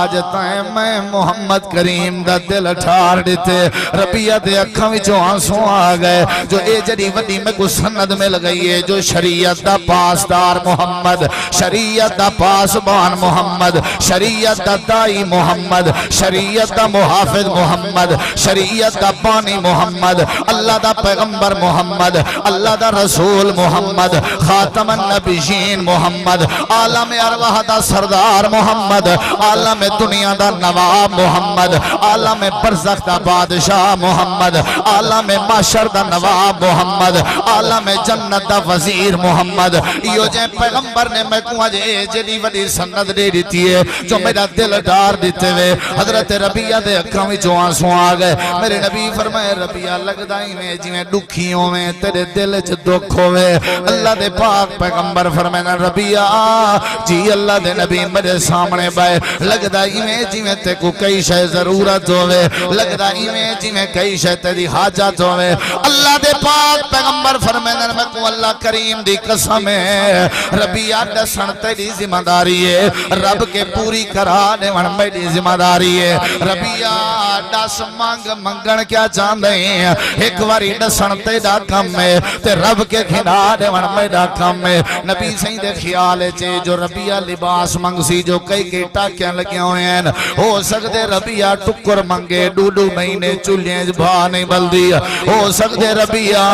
आज ताए मैं मोहम्मद करीम दा दिल ठार दिते। रबिया दे अखां विचों आंसू आ गए, जो ए जड़ी वड्डी मैं को सनद मिल गई है, जो शरीयत दा पासदार मोहम्मद, शरीयत दा पासबान मोहम्मद, शरीयत दा दाई मोहम्मद, शरीयत दा मुहाफिज मोहम्मद, शरीयत दा बानी मोहम्मद, अल्लाह दा पैगंबर मोहम्मद, अल्लाह दा रसूल मोहम्मद, खातमन नबीयीन मोहम्मद, आलम अरवाह दा सरदार मोहम्मद, आलम दुनिया दा नवाब मोहम्मद, आलम बरज़ख दा बादशाह मोहम्मद, आलम माशर दा नवाब मोहम्मद, आलम जन्नत दा वजीर मोहम्मद। यो जे पैगंबर ने मैं को आज जेडी वडी सनद दे दी है, जो मेरा दिल डार दिते वे। हजरत रबिया दे अखां विचों आंसू आ गए। मेरे नबी फरमाए रबिया लगदा ही में जिवें दुखी होवे, तेरे दिल च दुख होवे। अल्लाह दे पाक पैगंबर फरमाना रबिया जी अल्लाह दे नबी मेरे सामने बाए, लगदा इवें जिवें ते को कई शय जरूरत होवे, लगदा इवें जिवें कई शय तेरी हाजत होवे। अल्लाह दे पाक पैगंबर फरमाना मैं को अल्लाह करीम दी कसम है रबिया दसन तेरी जिम्मेदारी है, रब के पूरी करा देवन मेरी जिम्मेदारी है। रबिया दस मांग मंगण क्या चाहते हैं, एक बारी दसन तेरा कम है, ते रब के खिला देवन मेरा कम है। नबी सही दे ख्याल च जो रबिया लिबास मंगसी, जो कई कई टाकियां लगे हुए हैं, हो सकते रबिया टुकर मंगे, डूडू महीने चूल्हे भा नहीं बलदी, हो सकते रबिया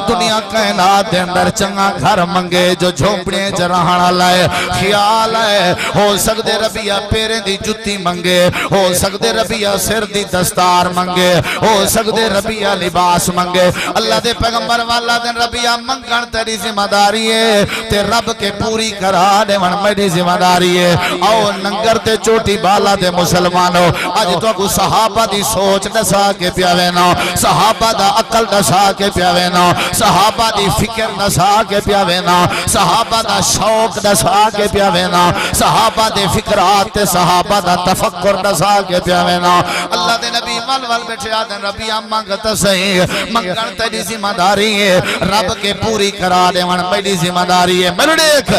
दुनिया कायनात दे अंदर चंगा घर मंगे, जो झोपड़ियां च रहण वाला है ख्याल है, हो सकते रबिया पेरे दी जुत्ती मंगे, मंगे, हो सकदे रबिया सिर दी दस्तार मंगे, हो सकदे रबिया लिबास मंगे। अल्लाह दे पैगंबर वाला दिन रबिया मंगण तेरी जिम्मेदारी है ते रब के पूरी करा देवन मेरी जिम्मेदारी है। आओ नंगर ते चोटी बाला दे मुसलमानो, अज तो को सहाबा दी सोच दसा के प्यावे ना, सहाबा दा अकल दसा के प्यावे ना, सहाबा दी फिक्र दसा के प्यावे ना, सहाबा दा शौक दसा के प्यावे ना, सहाबा दे फिक्रात ते सहाबा दा तफक्कुर दसा के प्यावे ना। अल्लाह दे नबी मल वल बैठे आदन रबिया मंगत सही, मंगण तेरी जिम्मेदारी है, रब के पूरी करा देवन मेरी जिम्मेदारी है। मेरे देख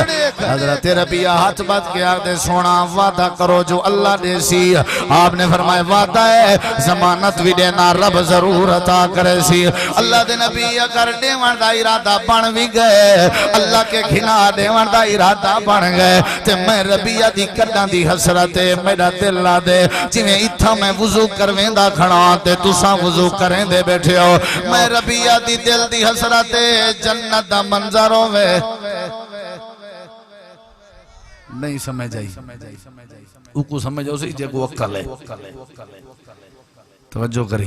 हजरत रबिया हाथ बात के आदे सोना वादा करो जो अल्लाह दे सी। आपने फरमाया वादा है जमानत भी देना रब जरूर अता करे सी। अल्लाह दे नबी अगर देवन दा इरादा बन भी गए, अल्लाह के खिला देवन दा इरादा बन गए ते मैं रबिया दी कड्डां दी हसरत है मेरा दिल ला दे। जिवें इत्था मैं वुजू करवेंदा खड़ा ते तुसां वुजू करेंदे बैठे हो, मैं रबिया दी दिल दी हसरत है जन्नत दा मंजर होवे। नहीं समझ आई, उको समझ आओ सही जेको अक्ल है। तवज्जो करी,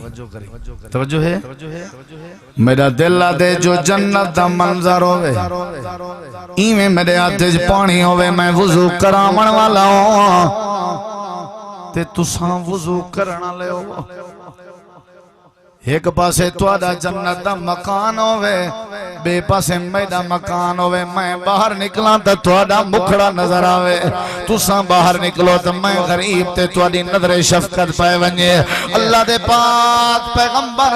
तवज्जो है। मेरा दिल ला दे जो जन्नत दा मंजर होवे, इवें मेरे हाथ च पानी होवे, मैं वुजू करावण वाला हूं ते तुसां वुजू करन वाले हो। एक पासे तुहाडा जन्नत दा मकान होवे, बे पासे मेरा मकान होवे। मैं बाहर निकला तो तुहाडा मुखड़ा नजर आवे, तुसां बाहर निकलो तो मैं गरीब ते तुहाडी नजर शफकत पाए वने। अल्लाह दे पाक पैगंबर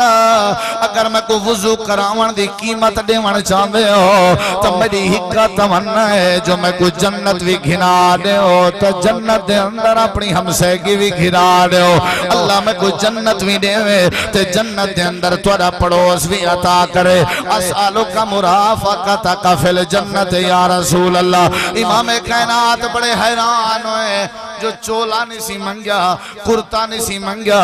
अगर मैं को वुजू करावण दी कीमत देवण चाहंदे हो तो मेरी हिक्का तमन्ना है जो मैं को जन्नत भी घिना देओ तो जन्नत दे अंदर अपनी हमसैगी भी घिना देओ। अल्लाह मैं को जन्नत भी देवे ते जन्नत दे अंदर तुहाडा पड़ोस भी अता करे। असालो का मुराफाकत का फिल जन्नत या रसूल अल्लाह। इमाम कायनात बड़े हैरान हुए जो चोला नहीं सी मंगया, कुर्ता नहीं सी मंगया,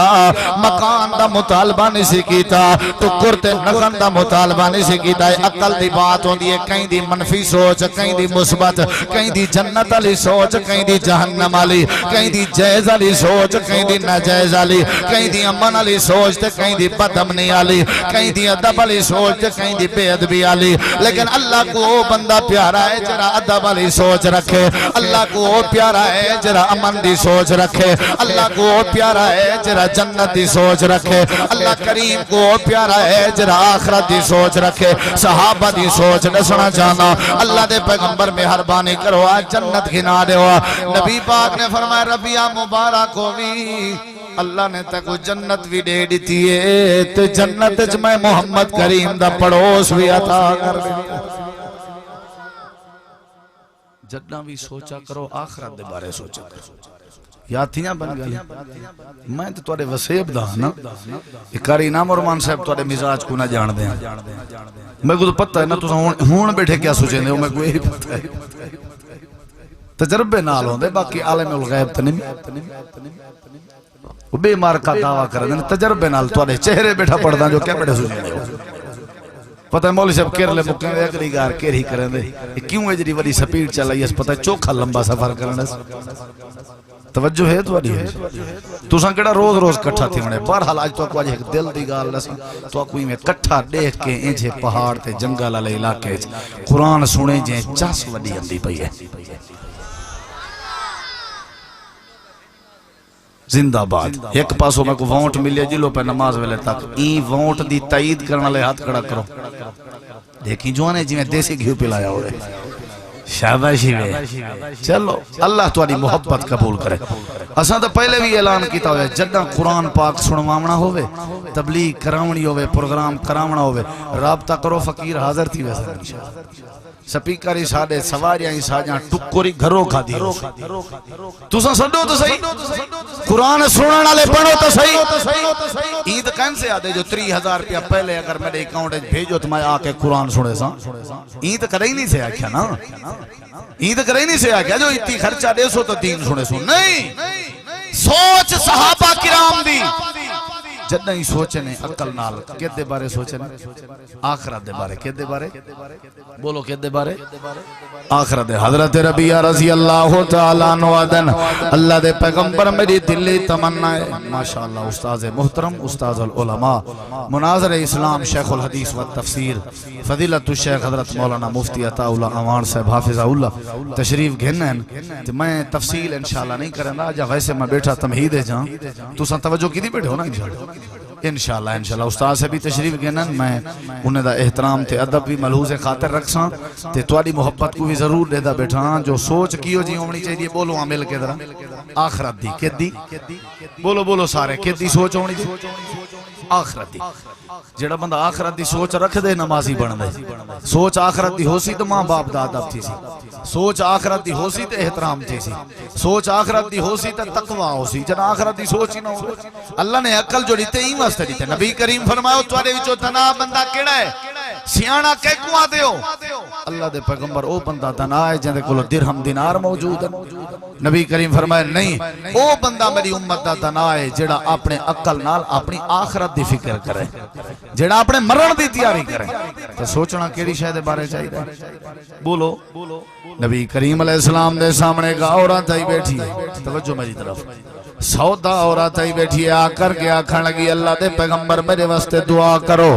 मकान दा मुतालबा नहीं सी कीता, तो कुर्ते नखन दा मुतालबा नहीं सी कीता। अकल दी बात होंदी है, कहीं दी मनफी सोच, कहीं दी मुस्बत, कहीं दी जन्नत वाली सोच, कहीं दी जहन्नम वाली, कहीं दी जायज वाली सोच, कहीं दी नाजायज वाली, कहीं दी अमन वाली सोच ते कहीं दी बदअमनी वाली, कहीं दी अदब वाली सोच ते कहीं दी बेअदबी वाली। लेकिन अल्लाह को वो बंदा प्यारा है जरा अदब वाली सोच रखे, अल्लाह को वो प्यारा है जरा अमन दी सोच रखे, अल्लाह को वो प्यारा है जरा जन्नत दी सोच रखे, अल्लाह करीम को वो प्यारा है जरा आखिरत दी सोच रखे, सहाबा दी सोच दसना चाहना। अल्लाह दे पैगंबर मेहरबानी करो आज जन्नत गिना दो। नबी पाक ने फरमाया रबिया मुबारक होवी, अल्लाह ने तको जन्नत भी दे दी है तो जन्नत च मैं मोहम्मद करीम दा पड़ोस भी अता कर दिया। जद्दा भी सोचा करो आखिरत दे बारे सोचा करो। याथियां बन गई मैं तो तुहाडे वसेब दा ना कारी नाम और मान साहब तुहाडे मिजाज को ना जान दे। मैं को तो पता है ना तुस हुण बैठे क्या सोचेंदे हो, मैं को यही पता है तजर्बे नाल होंदे, बाकी आलमुल गैब त नहीं। वो बेमार का दावा कर देने तजर्बे नाल तुहाडे चेहरे बैठा पड़दा जो क्या बैठे सोचेंदे हो। पता है मौलवी साहब केरले मुके अगली गार केरी करेंदे क्यों है जड़ी बड़ी स्पीड चलाई इस पता चोखा लंबा सफर करने। तवज्जो है तुहाडी है तुसां केड़ा रोज रोज इकट्ठा थी होने। बहरहाल आज तो आज एक दिल दी गाल दस तो कोई में इकट्ठा देख के इंजे पहाड़ ते जंगल वाले इलाके कुरान सुने जे चस वडी आंदी पई है। जिंदाबाद। एक पासों मैं को वोट मिले जिलो पे नमाज वेले तक ई वोट दी ताईद करने वाले हाथ खड़ा करो। देखी जो ने जिवें देसी घी पिलाया होवे। शाबाशी वे चलो अल्लाह तुहाडी मोहब्बत कबूल करे। असां तो पहले भी ऐलान किया होवे जद्दां कुरान पाक सुनवावना होवे, तबलीग करावणी होवे, प्रोग्राम करावना होवे, राबता करो फकीर हाजिर थी वैसे इंशाअल्लाह। स्पीकर ही साडे सवारियां ही साजा टुकोरी घरों खादी तुसा सडो तो सही कुरान सुनने वाले पढ़ो तो सही। ईद कौन से आदे जो 3000 रुपया पहले अगर मेरे अकाउंट में भेजो तो मैं आके कुरान सुने सा। ईद करे ही नहीं से आख्या ना, ईद करे ही नहीं से आख्या जो इतनी खर्चा दे सो तो दीन सुने सो नहीं। सोच सहाबा किराम दी जदा ही सोचने अकल नाल केदे बारे सोचने आखिरत दे बारे केदे बारे बोलो केदे बारे आखिरत दे हजरत रबिया रजी अल्लाह तआला अन्हु अदन अल्लाह दे पैगंबर मेरी दिली तमन्ना है माशाअल्लाह उस्ताद मोहतरम उस्ताद उल उलमा मुनाज़िर इस्लाम शेख उल हदीस व तफसीर फजीलतुल शेख हजरत मौलाना मुफ्ती अताउल्लाह अमान साहब हाफिज़हुल्लाह तशरीफ घेनन ते मैं तफसील इंशाअल्लाह नहीं करना जा वैसे मैं बैठा तमहीद है जा तुसा तवज्जो कीदी बैठे हो ना इंशाअल्लाह इंशाअल्लाह उस्ताद से भी तशरीफ घेनन मैं उन्हें दा एहतराम ते अदब भी मलहूज़ खातिर रखसा ते तुहाडी मोहब्बत को भी जरूर देदा बैठा जो सोच कियो जी होनी चाहिए बोलो मिल के जरा आखिरत दी केदी बोलो बोलो सारे केदी सोच होनी चाहिए आखिरत दी जेड़ा बंदा आखिरत दी सोच रख दे नमाजी बन दे सोच आखिरत दी होसी तो मां बाप दा अदब थी सी सोच आखिरत दी होसी ते एहतराम थी सी सोच आखिरत दी होसी ते तकवा होसी जदा आखिरत दी सोच ही ना हो अल्लाह ने अकल जो दीते ही वास्ते दीते नबी करीम फरमायो तुहाडे विचों तना बंदा केड़ा है सियाणा के को आदे हो अल्लाह दे पैगंबर ओ बंदा तना है जिंदे कोल दिरहम दिनार मौजूद है नबी करीम फरमाया नहीं ओ बंदा मेरी उम्मत दा तना है जेड़ा अपने अकल नाल अपनी आखिरत दी फिक्र करे जेड़ा अपने मरण दी तैयारी करे तो सोचना केड़ी शय दे बारे चाहिए बोलो नबी करीम अलैहिस्सलाम दे सामने एक औरत आई बैठी है तवज्जो मेरी तरफ सौदा औरत आई बैठी है आकर के आखन लगी अल्लाह दे पैगंबर मेरे वास्ते दुआ करो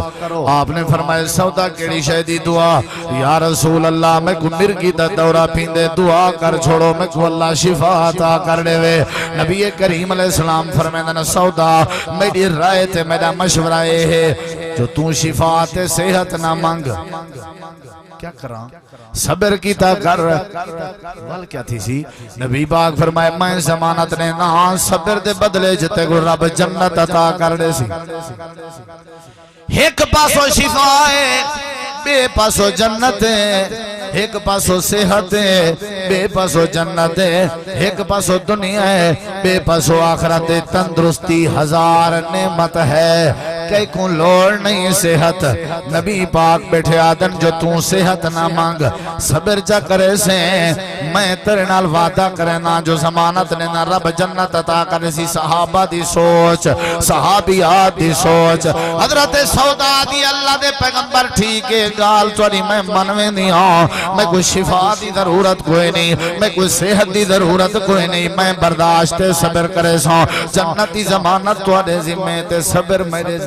आपने फरमाया सौदा केड़ी शय दी दुआ या रसूल अल्लाह मैं को मिर्गी दा दौरा पींदे दुआ कर छोड़ो मैं को अल्लाह शिफा अता कर देवे नबी करीम अलैहिस्सलाम फरमांदे सौदा मेरी राय ते मेरा मशवरा है जो तू शिफा ते सेहत ना मांग क्या करा सबर कीता कर वल क्या थी सी नबी पाक फरमाए मैं जमानत ने ना सबर दे बदले जिते को रब जन्नत अता कर दे सी एक पासो शिफा है बे पासो जन्नत है एक पासो सेहत है बे पासो जन्नत है एक पासो दुनिया है बे पासो आखिरत है तंदुरुस्ती हजार नेमत है कई को लोड़ नहीं सेहत नबी पाक बैठे आदन जो तू सेहत ना मांग सबर जा करे से मैं तेरे नाल वादा करे ना जो जमानत ने ना रब जन्नत अता करे सी सहाबा दी सोच सहाबियात दी सोच हजरत सौदा दी अल्लाह दे पैगंबर ठीक है गाल तोरी मैं मनवे नहीं हां मैं कोई शिफा दी जरूरत कोई नहीं मैं कोई सेहत दी जरूरत कोई नहीं मैं बर्दाश्त सबर करे सो जन्नत दी जमानत तोरे जिम्मे ते सबर मेरे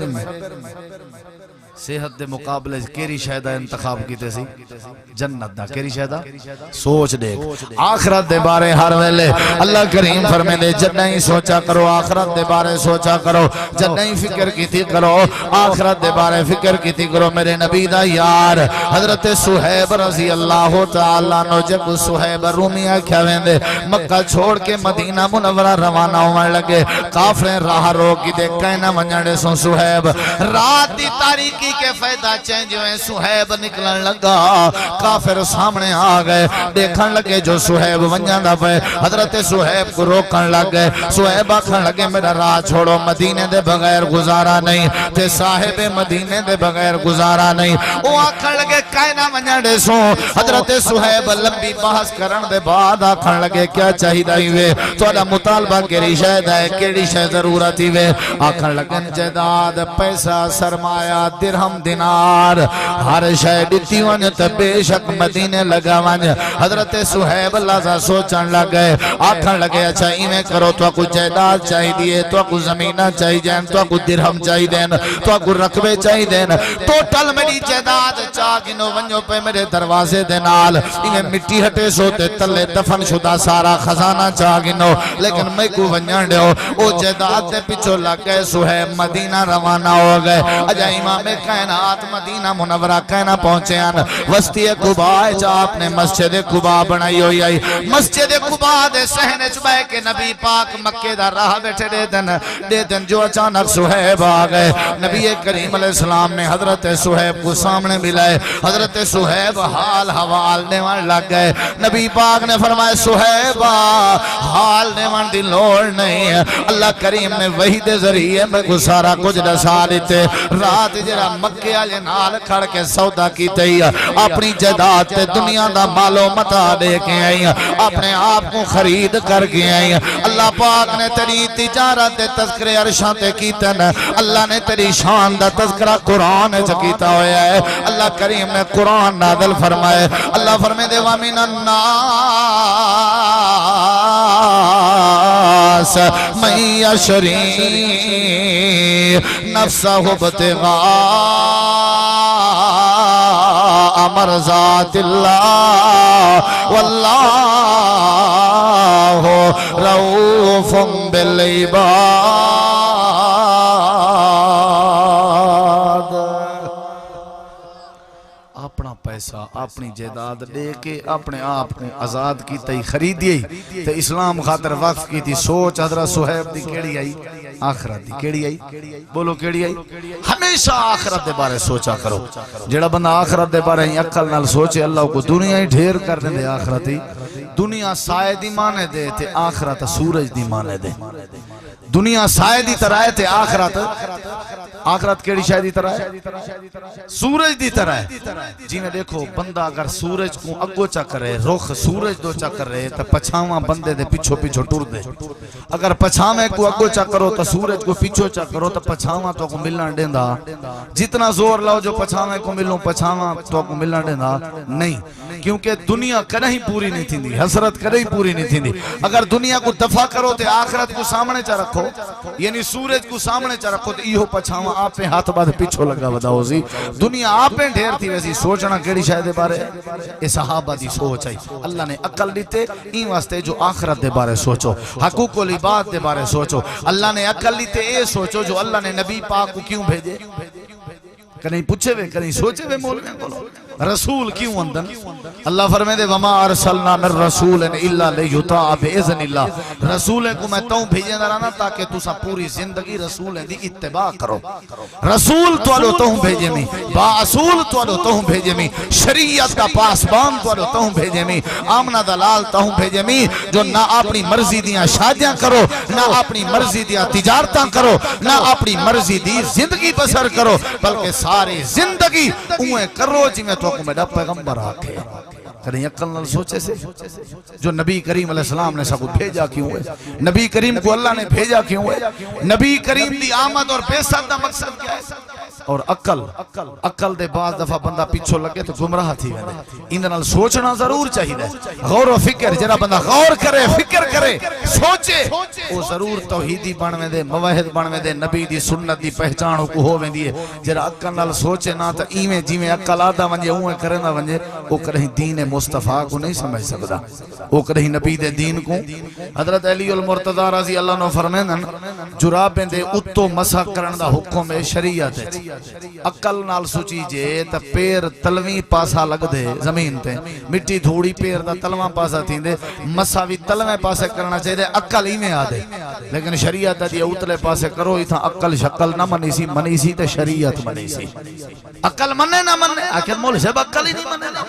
सेहत दे मुकाबले केरी शय दा इंतखाब कीते सी जन्नत दा केरी शय दा सोच देख आखिरत दे बारे हर वेले अल्लाह करीम फरमांदे जद ही सोचा करो आखिरत दे बारे सोचा करो जद ही फिक्र कीती करो आखिरत दे बारे फिक्र कीती करो मेरे नबी दा यार हजरत सुहैब रजी अल्लाह तआला नो जब सुहैब रूमी आख्या वेंदे मक्का छोड़ के मदीना मुनव्वरा रवाना होने लगे काफिले राह रोक के कहना वणने सो सुहैब रात दी तारीकी के फायदा चेंज हुए सुहैब निकलन लगा काफिर सामने आ गए देखन लगे जो सुहैब वंजांदा पे हजरत सुहैब को रोकन लग गए सुहैब आखन लगे मेरा राह छोड़ो मदीने दे बगैर गुजारा नहीं ते साहिब मदीने दे बगैर गुजारा नहीं ओ आखन लगे कहना वंजांदे सो हजरत सुहैब लंबी बहस करन दे बाद आखन लगे क्या चाहिदा वे तोड़ा मुतालबा केड़ी शय दा है केड़ी शय जरूरत ही वे आखन लगे जायदाद पैसा सरमाया दिरहम दिनार हर शय दिती वन ते बेशक मदीने लगा वन हजरत सुहैब लाजा सोचन लग गए आखन लगे अच्छा इवें करो तो को जायदाद चाहिए तो को जमीना चाहिए तो को दिरहम चाहिए तो को रकबे चाहिए टोटल मेरी जायदाद चा गिनो वंजो पे मेरे दरवाजे दे नाल इवें मिट्टी हटे सो ते तले दफन शुदा सारा खजाना चा गिनो लेकिन मैं को वंजन दो ओ जायदाद दे पीछे लग गए सुहैब मदीना रवाना हो गए अजा इमाम कायनात मदीना मुनव्वरा कहना पहुंचे हैं वस्ती कुबा च आपने मस्जिद कुबा बनाई हुई आई मस्जिद कुबा दे सहने च बैठ के नबी पाक मक्के दा राह बैठे दे दिन जो अचानक सुहैब आ गए नबी करीम अलैहिस्सलाम ने हजरत सुहैब को सामने मिलाए हजरत सुहैब हाल हवाल देवन लग गए नबी पाक ने फरमाया सुहैब हाल देवन दी लोड़ नहीं अल्लाह करीम ने वही दे जरिए मैं को सारा कुछ दसा दिते रात जरा जरा मक्के वाले नाल खड़ के सौदा कीता ही अपनी जायदाद ते दुनिया दा मालो मता दे के आई अपने आप को खरीद करके आई अल्लाह पाक ने तेरी तिजारत दे तज़किरे अरशां ते कीते न अल्लाह ने तेरी शान दा तज़किरा कुरान च कीता होया है अल्लाह करीम ने कुरान नाज़िल फरमाए अल्लाह फरमाए दे वा मिनन नास मैं यशरी नफ्सहु बितिगा मरज़ातिल्लाह वल्लाहु रऊफ़ुम बिल इबाद। अपना पैसा अपनी जायदाद दे के अपने आप को आजाद की तई खरीदी ते इस्लाम खातर वक्फ की थी सोच हजरत सुहैब दी केड़ी आई आखिरत दी केड़ी आई बोलो केड़ी आई हमेशा आखिरत दे बारे सोचा करो जेड़ा बंदा आखिरत दे बारे अक्ल नाल सोचे अल्लाह को दुनिया ही ढेर कर दे आखिरत ही दुनिया साए दी माने दे ते आखिरत सूरज दी माने दे दुनिया साए दी तरह है ते आखिरत आखिरत केड़ी शायद दी तरह है सूरज दी तरह है जिवें देखो बंदा अगर सूरज को अगो चा करे रुख सूरज दो चा करे तो पछावा बंदे दे पिछो पिछो टुर दे अगर पछावे को अगो चा करो तो सूरज को पिछो चा करो तो पछावा तो को मिलना देंदा जितना जोर लाओ जो पछावे को मिलो पछावा तो को मिलना देंदा नहीं क्योंकि दुनिया कहीं पूरी नहीं थी हसरत कहीं पूरी नहीं थी अगर दुनिया को दफा करो तो आखिरत को सामने चा रखो यानी सूरज को सामने चा रखो तो इहो पछावा आपे हाथ बाद पिछो लगा बताओ जी दुनिया आपे ढेर थी वैसी सोचना केड़ी शायद दे बारे ए सहाबा दी सोच आई अल्लाह ने अकल दीते ई वास्ते जो आखिरत दे बारे सोचो हकूकुल इबाद दे बारे सोचो अल्लाह ने अकल दीते ए सोचो जो अल्लाह ने नबी पाक को क्यों भेजे कहीं पूछे वे कहीं सोचे वे मौलवी बोलो रसूल क्यों अंदन अल्लाह फरमाते वमा अरसलना मिर रसूलन इल्ला लियुता बिइज़निल्लाह रसूल को मैं तऊ भेजंदा रहना ताकि तुसा पूरी जिंदगी रसूल दी इत्तिबा करो रसूल तोलो तऊ भेजे मी बाअसूल तोलो तऊ भेजे मी शरीयत का पासबान तोलो तऊ भेजे मी आमना दलाल तऊ भेजे मी जो ना अपनी मर्जी दियां शादियां करो ना अपनी मर्जी दियां तिजारतां करो ना अपनी मर्जी दी जिंदगी बसर करो बल्कि सारी जिंदगी उए करो जिवें तो मेरा पैगंबर आखे कहीं अक्ल नाल सोचे से जो नबी करीम अलैहिस्सलाम ने सबको भेजा क्यों है नबी करीम को अल्लाह ने भेजा क्यों है नबी करीम दी आमद और बेसत दा मकसद क्या है और अक्ल अक्ल दे बाद दफा बंदा पीछो लगे तो गुमराह थी वेंदे इन नाल सोचना जरूर चाहिए गौर और फिक्र जरा बंदा गौर करे फिक्र करे सोचे वो जरूर तौहीदी बन वेंदे मुवाहिद बन वेंदे नबी दी सुन्नत दी पहचान को हो वेंदी है जरा अक्ल नाल सोचे ना तो इवें जिवें अक्ल आदा वंजे उए करंदा वंजे वो कहीं दीन मुस्तफा को नहीं समझ सकता वो कहीं नबी दे दीन को हजरत अली अल मुर्तजा रजी अल्लाह ने फरमांदन जुराबें दे उत्तो मसा करन दा हुक्म है शरीयत है अकल नाल सोची जे त पैर तलवी पासा लगदे जमीन ते मिट्टी थोड़ी पैर दा तलवा पासा थींदे मसा भी तलवे पासे करना चाहिए अकल इवें आदे लेकिन शरीयत दी उतले पासे करो इथा अकल शक्ल ना मनी सी ते शरीयत मनी सी अकल मने ना मने आखिर मोल से अकल ही नहीं मने ना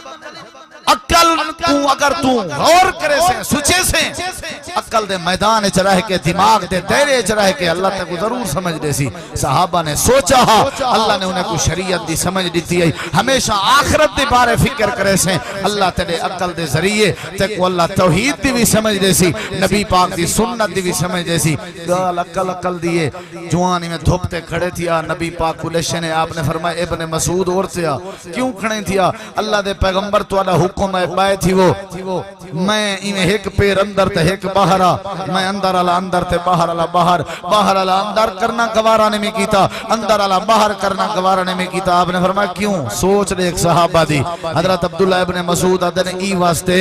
अकल तू अगर तू गौर करे से सोचे से अकल दे मैदान च रह के दिमाग दे दायरे च रह के अल्लाह तक जरूर समझ दे सी सहाबा ने सोचा अल्लाह ने उन्हें को शरीयत दी समझ दी थी हमेशा आखिरत दे बारे फिक्र करे से अल्लाह तेरे अकल दे जरिए ते को अल्लाह तौहीद दी भी समझ दे सी नबी पाक दी सुन्नत दी भी समझ दे सी गाल अकल दिए जवानी में धोपते खड़े थिया नबी पाक को लेशे ने आपने फरमाया इब्ने मसूद और थिया क्यों खड़े थिया अल्लाह दे पैगंबर तोला हुक्म है बाय थी वो मैं इवें एक पैर अंदर ते एक बाहर मैं अंदर वाला अंदर ते बाहर वाला बाहर बाहर वाला अंदर करना गवारा ने में कीता अंदर वाला बाहर करना गवारा ने में कीता आपने फरमाया क्यों सोच दे एक सहाबा दी हजरत अब्दुल्ला इब्ने मसूद अदने ई वास्ते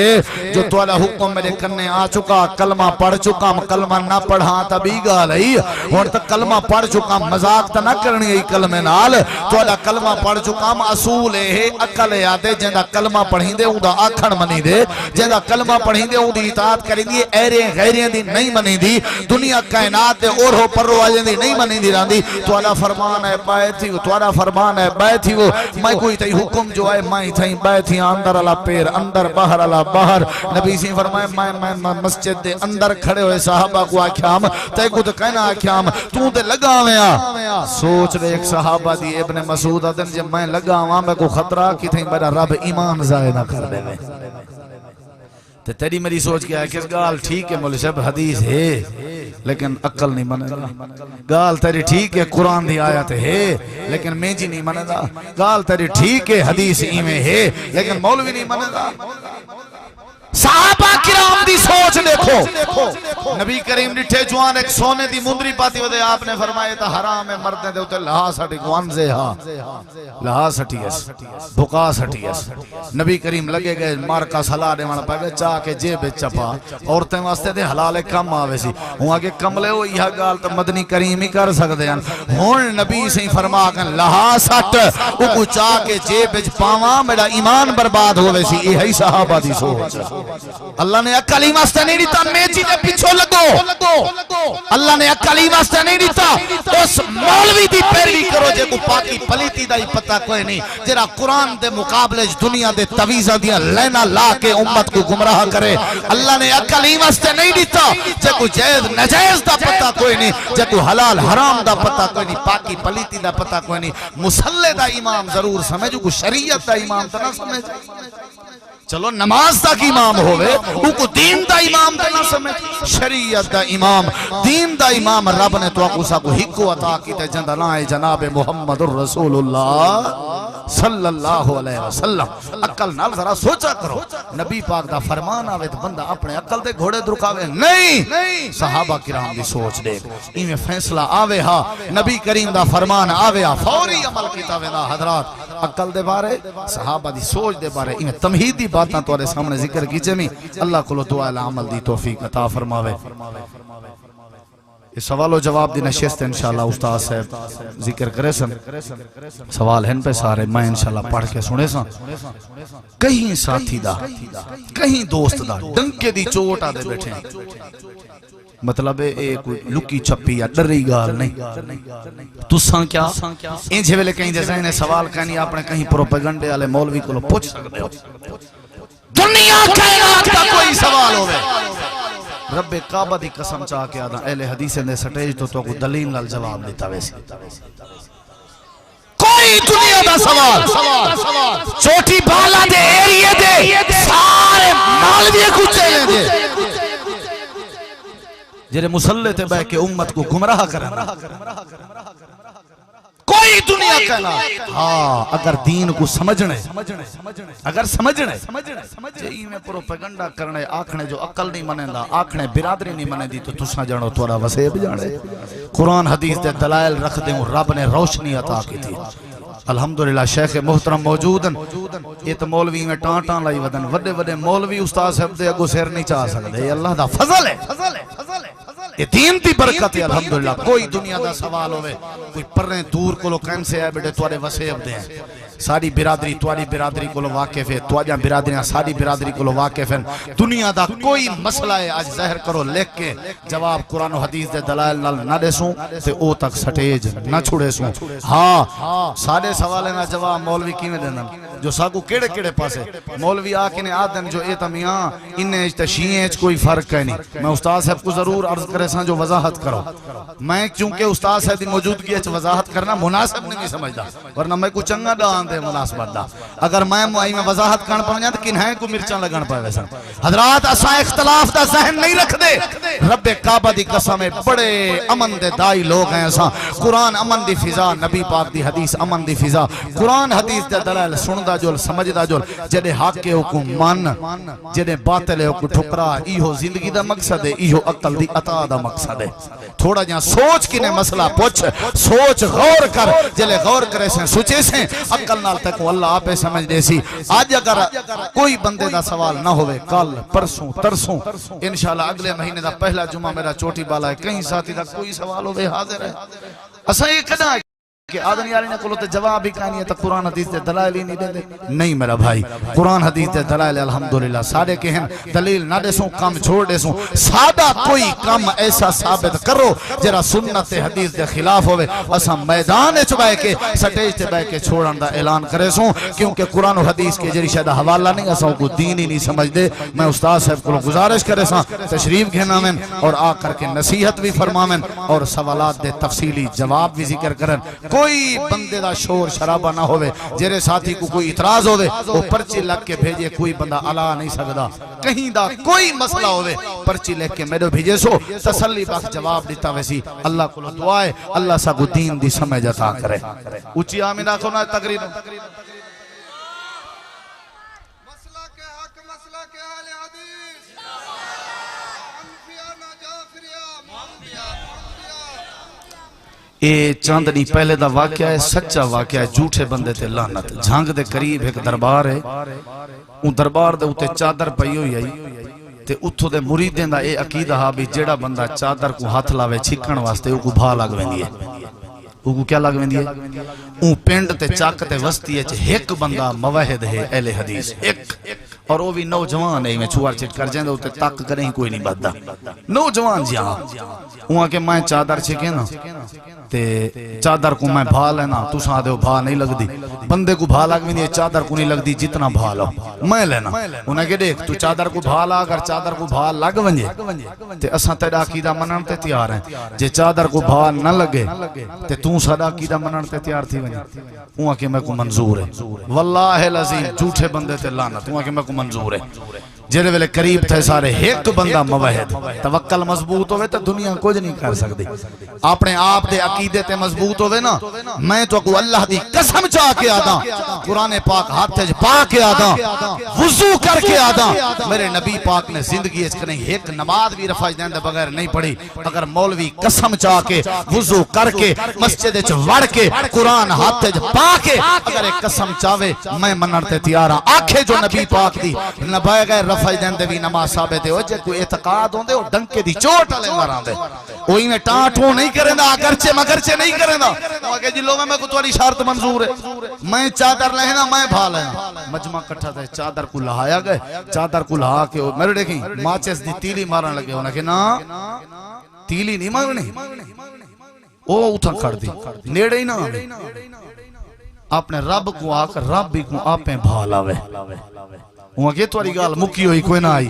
जो तोला हुक्म मेरे कन्ने आ चुका कलमा पढ़ चुका कलमा ना पढ़ा तभी गाल आई हुन तक कलमा पढ़ चुका मजाक ता ना करनी है कलमे नाल तोला कलमा पढ़ चुका असूल है अकल याद है जेंदा कलमा पढ़ींदे उदा आखण मनी दे जेदा कलमा पढ़ी दे ओदी इताअत करिंदी ऐरे गैरियां दी नहीं मनी दी दुनिया कायनात दे ओरो परो वाले दी नहीं मनी दी रांदी तोड़ा फरमान है बाय थी तोड़ा फरमान है बाय थी वो मैं कोई तई हुक्म जो है मैं थई बाय थी अंदर वाला पैर अंदर बाहर वाला बाहर नबी सी फरमाए मैं मस्जिद दे अंदर खड़े हुए सहाबा को आख्याम ते को तो कहना आख्याम तू ते लगावेया सोच ले एक सहाबा दी इब्ने मसूद अदन जब मैं लगावा मैं को खतरा कि थई मेरा रब ईमान जाए ना कर देवे ते तेरी मेरी सोच क्या है किस गाल ठीक है मौलवी साहब हदीस है लेकिन अक्ल नहीं मनेगा गाल तेरी ठीक है कुरान दी आयत है लेकिन मैं जी नहीं मनेगा गाल तेरी ठीक है हदीस इवें है लेकिन मौलवी नहीं मनेगा सहाबा किराम दी सोच देखो नबी करीम डिठे जवान एक सोने दी मुंदरी पाती वदे आपने फरमाया था हराम है मर्दे दे उते लहा सटी गुआंजे हा लहा सटीएस बुका सटीएस नबी करीम लगे गए मार का सलाह देवण पगे चा के जेब चपा औरतें वास्ते ते हलाल काम आवे सी हूं आगे कमले हो यह गाल तो मदनी करीम ही कर सकदे हन हुन नबी से फरमा के लहा सट उको चा के जेब विच पावा मेरा ईमान बर्बाद होवे सी ए है सहाबा दी सोच अल्लाह ने अकली वास्ते नहीं दिता मेजी दे पीछे लगो अल्लाह ने अकली वास्ते नहीं दिता उस मौलवी दी पैरवी करो जे को पाकी पलीती दा ही पता कोई नहीं जेरा कुरान दे मुकाबले दुनिया दे तवीज़ा दियां लेना ला के उम्मत को गुमराह करे अल्लाह ने अकली वास्ते नहीं दिता जे को जायज नाजायज दा पता कोई नहीं जे को हलाल हराम दा पता कोई नहीं पाकी पलीती दा पता कोई नहीं मुसल्ले दा इमाम जरूर समझो को शरीयत दा इमाम तो ना समझ चलो नमाज तक इमाम होवे उको दीन दा इमाम तो ना समझ शरीयत दा इमाम दीन दा इमाम रब ने तो को सा को हिको अता कीते जंदा ना है जनाब मुहम्मदुर रसूलुल्लाह सल्लल्लाहु अलैहि वसल्लम अकल नाल जरा सोचा करो नबी पाक दा फरमान आवे तो बंदा अपने अकल दे घोड़े दुरकावे नहीं सहाबा किराम दी सोच देख इवें फैसला आवे हा नबी करीम दा फरमान आवे हा फौरी अमल कीता वेंदा हजरात अकल दे बारे सहाबा दी सोच दे बारे इवें तमहीदी बातां तोरे सामने जिक्र कीचे मी अल्लाह को दुआ अमल दी तौफीक अता फरमावे ये सवालो जवाब दी नशिस्त इंशाअल्लाह उस्ताद साहब जिक्र करे सन सवाल हैं पे सारे मैं इंशाअल्लाह पढ़ के सुने सा कहीं साथी दा कहीं दोस्त दा डंके दी चोट आदे बैठे मतलब ए कोई लुकी छपी या डरी गाल नहीं तुसा क्या इंज वेले कहीं जैसे ने सवाल कहनी आपने कहीं प्रोपेगेंडे वाले मौलवी को पूछ सकते हो दुनिया कायनात का कोई सवाल होवे रब्बे काबा दी कसम चाह के आदा अहले हदीस ने स्टेज तो को दलील नाल जवाब देता वैसे कोई दुनिया दा सवाल छोटी बाला दे एरिया दे सारे मौलवी को चले दे जेरे मुसल्ले ते बैठ के उम्मत को गुमराह करना कोई दुनिया कहना हाँ अगर दीन को समझने अगर समझने में प्रोपेगेंडा करने आखने जो अकल नहीं मनेंदा आखने बिरादरी नहीं मनेंदी तो तुसा जानो तोरा वसेब जाने कुरान हदीस दे दलाइल रख दे रब ने रोशनी अता की थी अल्हम्दुलिल्लाह शेख मोहतरम मौजूदन ये तो मौलवी में टांटा लाई वदन वड्डे वड्डे मौलवी उस्ताद साहब दे अगो सिर नहीं चाह सकदे ये अल्लाह दा फजल है ये दीन दी बरकत है अल्हम्दुलिल्लाह कोई दुनिया दा सवाल होवे कोई परने दूर कोलो कैम से है बेटे तुम्हारे वसेब दे सारी बिरादरी तुम्हारी बिरादरी कोलो वाकिफ है तुम्हारी बिरादरियां सारी बिरादरी कोलो वाकिफ है दुनिया दा कोई मसला है आज ज़ाहिर करो लिख के जवाब कुरान और हदीस दे दलाइल नाल ना देसू ते ओ तक स्टेज ना छुड़ेसू हां सारे सवाले ना जवाब मौलवी किवें देंदन जो सागू केड़े केड़े पासे मौलवी आके ने आदन जो ए त मियां इन्ने ते शीए कोई फर्क है नहीं मैं उस्ताद साहब को जरूर अर्ज करे सा जो वजाहत करो मैं क्योंकि उस्ताद साहब दी मौजूदगी च वजाहत करना मुनासिब नहीं समझदा वरना मैं को चंगा दान दे मुनासिबत दा अगर मैं मुआई में वजाहत करन पवना तो किन्हे को मिर्चा लगन पावे सन हजरात असा इख्तिलाफ दा जहन नहीं रखदे रब्बे काबा दी कसम है बड़े अमन दे दाई लोग हैं असा कुरान अमन दी फिजा नबी पाक दी हदीस अमन दी फिजा कुरान हदीस दे दलाल सुनदा जो समझदा जो जेदे हक के को मन जेदे बातिल है को ठुकरा इहो जिंदगी दा मकसद है इहो अकल दी अता दा मकसद है थोड़ा जा सोच किने मसला पूछ सोच गौर कर जले गौर करे से सोचे से अकल नाल तक अल्लाह आपे समझ दे सी आज अगर कोई बंदे दा सवाल ना होवे कल परसों तरसों इंशाल्लाह अगले महीने दा पहला जुमा मेरा चोटी बाला है कहीं साथी दा कोई सवाल होवे हाजिर है असा ये कदा कि आदमी यार को तो जवाब ही कहानी है तो कुरान हदीस दे दलाइल ही नहीं देंदे। नहीं मेरा भाई, कुरान हदीस दे दलाइल अल्हम्दुलिल्लाह सारे के हैं। दलील ना देसो, काम छोड़ देसो, सादा कोई काम ऐसा साबित करो जरा सुन्नत हदीस दे खिलाफ होवे, असा मैदान च बैठ के स्टेज ते बैठ के छोड़न दा ऐलान करे सो, क्योंकि कुरान और हदीस के जरिए शायद हवाला नहीं असा को दीन ही नहीं समझदे। मैं उस्ताद साहब को गुजारिश करे सा तशरीफ घेनावें और आ करके नसीहत भी फरमावें और सवालात दे तफसीली जवाब भी जिक्र करन। कोई बंदे दा शोर शराबा ना होवे, जेरे साथी को कोई इतराज होवे वो पर्ची लग के भेजे, कोई बंदा अला नहीं सकदा। कहीं दा कोई मसला होवे पर्ची लिख के मेरे भेजे सो तसल्ली बख्श जवाब दिता वैसी। अल्लाह को दुआ है अल्लाह सागु दीन दी समझ अता करे। ऊंची आमीन आखो ना तकरीर मसला के हक मसला के अहले हदीस अनफिया ना जाफरिया मुहम्मदिया ये चांदनी पहले दा वाकया है, सच्चा वाकया है। झूठे बंदे ते लानत। झंग दे करीब एक दरबार है, उ दरबार दे उते चादर पई होई आई ते उथों दे मुरीदें दा ए अकीदा हा भी जेड़ा बंदा चादर को हाथ लावे छिकण वास्ते उ को भा लग वेंदी है। उ को क्या लग वेंदी है? उ पिंड ते चक ते वस्ती च एक बंदा मवाहिद है अहले हदीस, एक और वो भी नौजवान है। मैं छुआर चिट कर जांदे उते तक करें कोई नहीं बददा नौजवान जी। हां उहां के मैं चादर छिके ना ते चादर को मैं भा लेना, तुसा दे भा नहीं लगदी। बंदे को भा लग वेंदी है, चादर को नहीं लगदी जितना भा लो मैं लेना। उन्हें के देख तू चादर को भा ला, अगर चादर को भा लग वंजे ते असां तेरा अकीदा मनण ते तैयार हैं। जे चादर को भा न लगे ते तू साडा अकीदा मनण ते तैयार थी वंजे। उहां के मैं को मंजूर है, वल्लाहि अज़ीम झूठे बंदे ते लानत। उहां के मैं को मंजूर है। जेरे वेले करीब थे सारे एक बंदा मवाहिद, तवक्कल मजबूत होवे तो दुनिया कुछ नहीं कर सकती। अपने आप दे अकीदे ते मजबूत होवे ना, मैं तो को अल्लाह दी कसम चाह के आदा, कुरान पाक हाथ च पा के आदा, वुजू करके आदा। मेरे नबी पाक ने जिंदगी इस कने एक नमाज भी रफाज देन दे बगैर नहीं पढ़ी। अगर मौलवी कसम चाह के वुजू करके मस्जिद च वड़ के कुरान हाथ च पा के अगर एक कसम चावे मैं मनण ते तैयार हां। आखे जो नबी पाक दी न बगैर फजदे भी नमाज साबित है। जे कोई एतकाद होंदे ओ डंके दी चोट ले मारांदे, ओई में टाटो नहीं करेंदा, अगरचे मगरचे नहीं करेंदा। ओ के जी लो मैं को तोरी शर्त मंजूर है, मैं चादर लेना मैं भा लेना। मजमा इकट्ठा थे, चादर को लहाया गए, चादर को लहा के मेरे देखी माचिस दी तीली मारन लगे। उन्हें के ना तीली नहीं मारनी, ओ उठा कर दी नेड़े ही ना अपने रब को आकर रब भी को आपे भा लावे। उन्हें के तोरी गाल मुकी हुई कोई ना आई।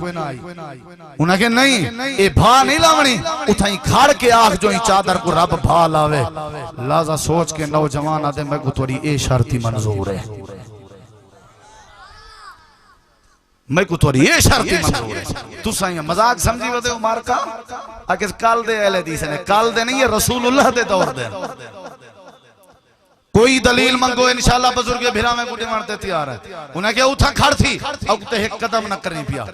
उन्हें के नहीं ए भा नहीं लावनी, उठाई खाड़ के आख जो ही चादर को रब भा लावे। लाजा सोच के नौजवान आदे मैं को तोरी ए शर्ती मंजूर है, मैं को तोरी ए शर्ती मंजूर है। तू साईं मजाक समझी वदे उमर का आके कल दे अहले हदीस ने, कल दे नहीं है रसूलुल्लाह दे दौर दे। कोई दलील मंगो इंशाल्लाह बुजुर्ग भिरा में गुडे मारते तैयार है। उन्हें क्या उठा खड़ थी अब ते एक कदम न करनी पिया।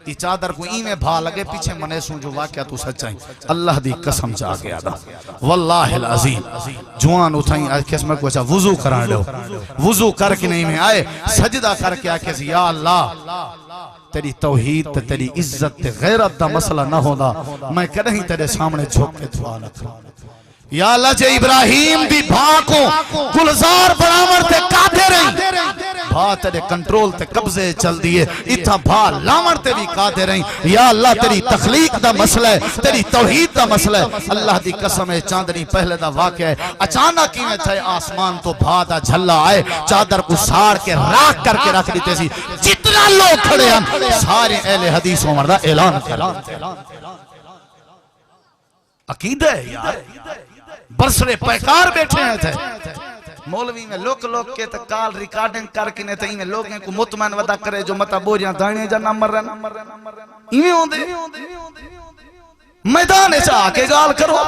ई चादर को ई में भा लगे पीछे मने सु जो वाकया तू सच्चाई अल्लाह दी कसम चाह के आदा वल्लाहि अज़ीम। जवान उठाई आखेस में को अच्छा वुजू करा दो, वुजू करके नहीं में आए सजदा करके आखेस या अल्लाह तेरी तौहीद ते तेरी इज्जत ते गैरत दा मसला ना होदा मैं कहीं तेरे सामने झुक के दुआ न करूं। या अल्लाह जे इब्राहिम दी भा को गुलजार बनावण ते कादे रही, भा तेरे कंट्रोल ते कब्जे चल दिए, इथा भा लावण ते भी कादे रही। या अल्लाह तेरी तखलीक दा मसला है, तेरी तौहीद दा मसला है। अल्लाह दी कसम है चांदनी पहले दा वाकया है। अचानक ही में थे आसमान तो भा दा झल्ला आए, चादर को साड़ के राख करके रख देते सी। जितना लोग खड़े हैं सारे अहले हदीस उमर दा ऐलान कर अकीदा है यार। बरसरे पैकार बैठे हैं थे मौलवी में लोक लोक के काल रिकॉर्डिंग करके ने तई में लोगों को मुतमन वदा करे जो मता बोरियां दाने जा नंबर इवे होंदे मैदान से आके गाल करो।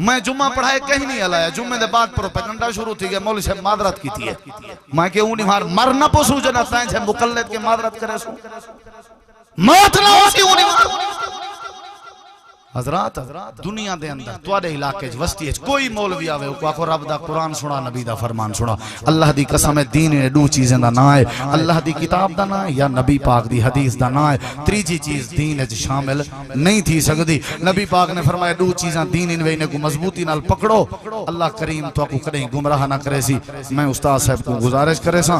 मैं जुम्मा पढ़ाए कहीं नहीं हलाया, जुम्मे दे बाद प्रोपेगेंडा शुरू थी गया। मौलवी से मादरत की थी मैं के ऊनी मार मरना पोसू जना ताई से मुकल्लद के मादरत करे सो मौत ना हो ऊनी मार हजरात दुनिया दे अंदर तुहाडे इलाके च वस्ती च कोई मौलवी आवे को आखो रब दा कुरान सुना नबी दा फरमान सुना अल्लाह दी कसम है दीन ने दो चीज़ें दा ना है अल्लाह दी किताब दा ना है या नबी पाक दी हदीस दा ना है तीजी चीज़ दीन च शामिल नहीं थी सकदी नबी पाक ने फरमाया दो चीज़ां दीन इन वे को मजबूती नाल पकड़ो अल्लाह करीम तो कहीं गुमराह ना करे सी मैं उस्ताद साहब को गुजारिश करे सा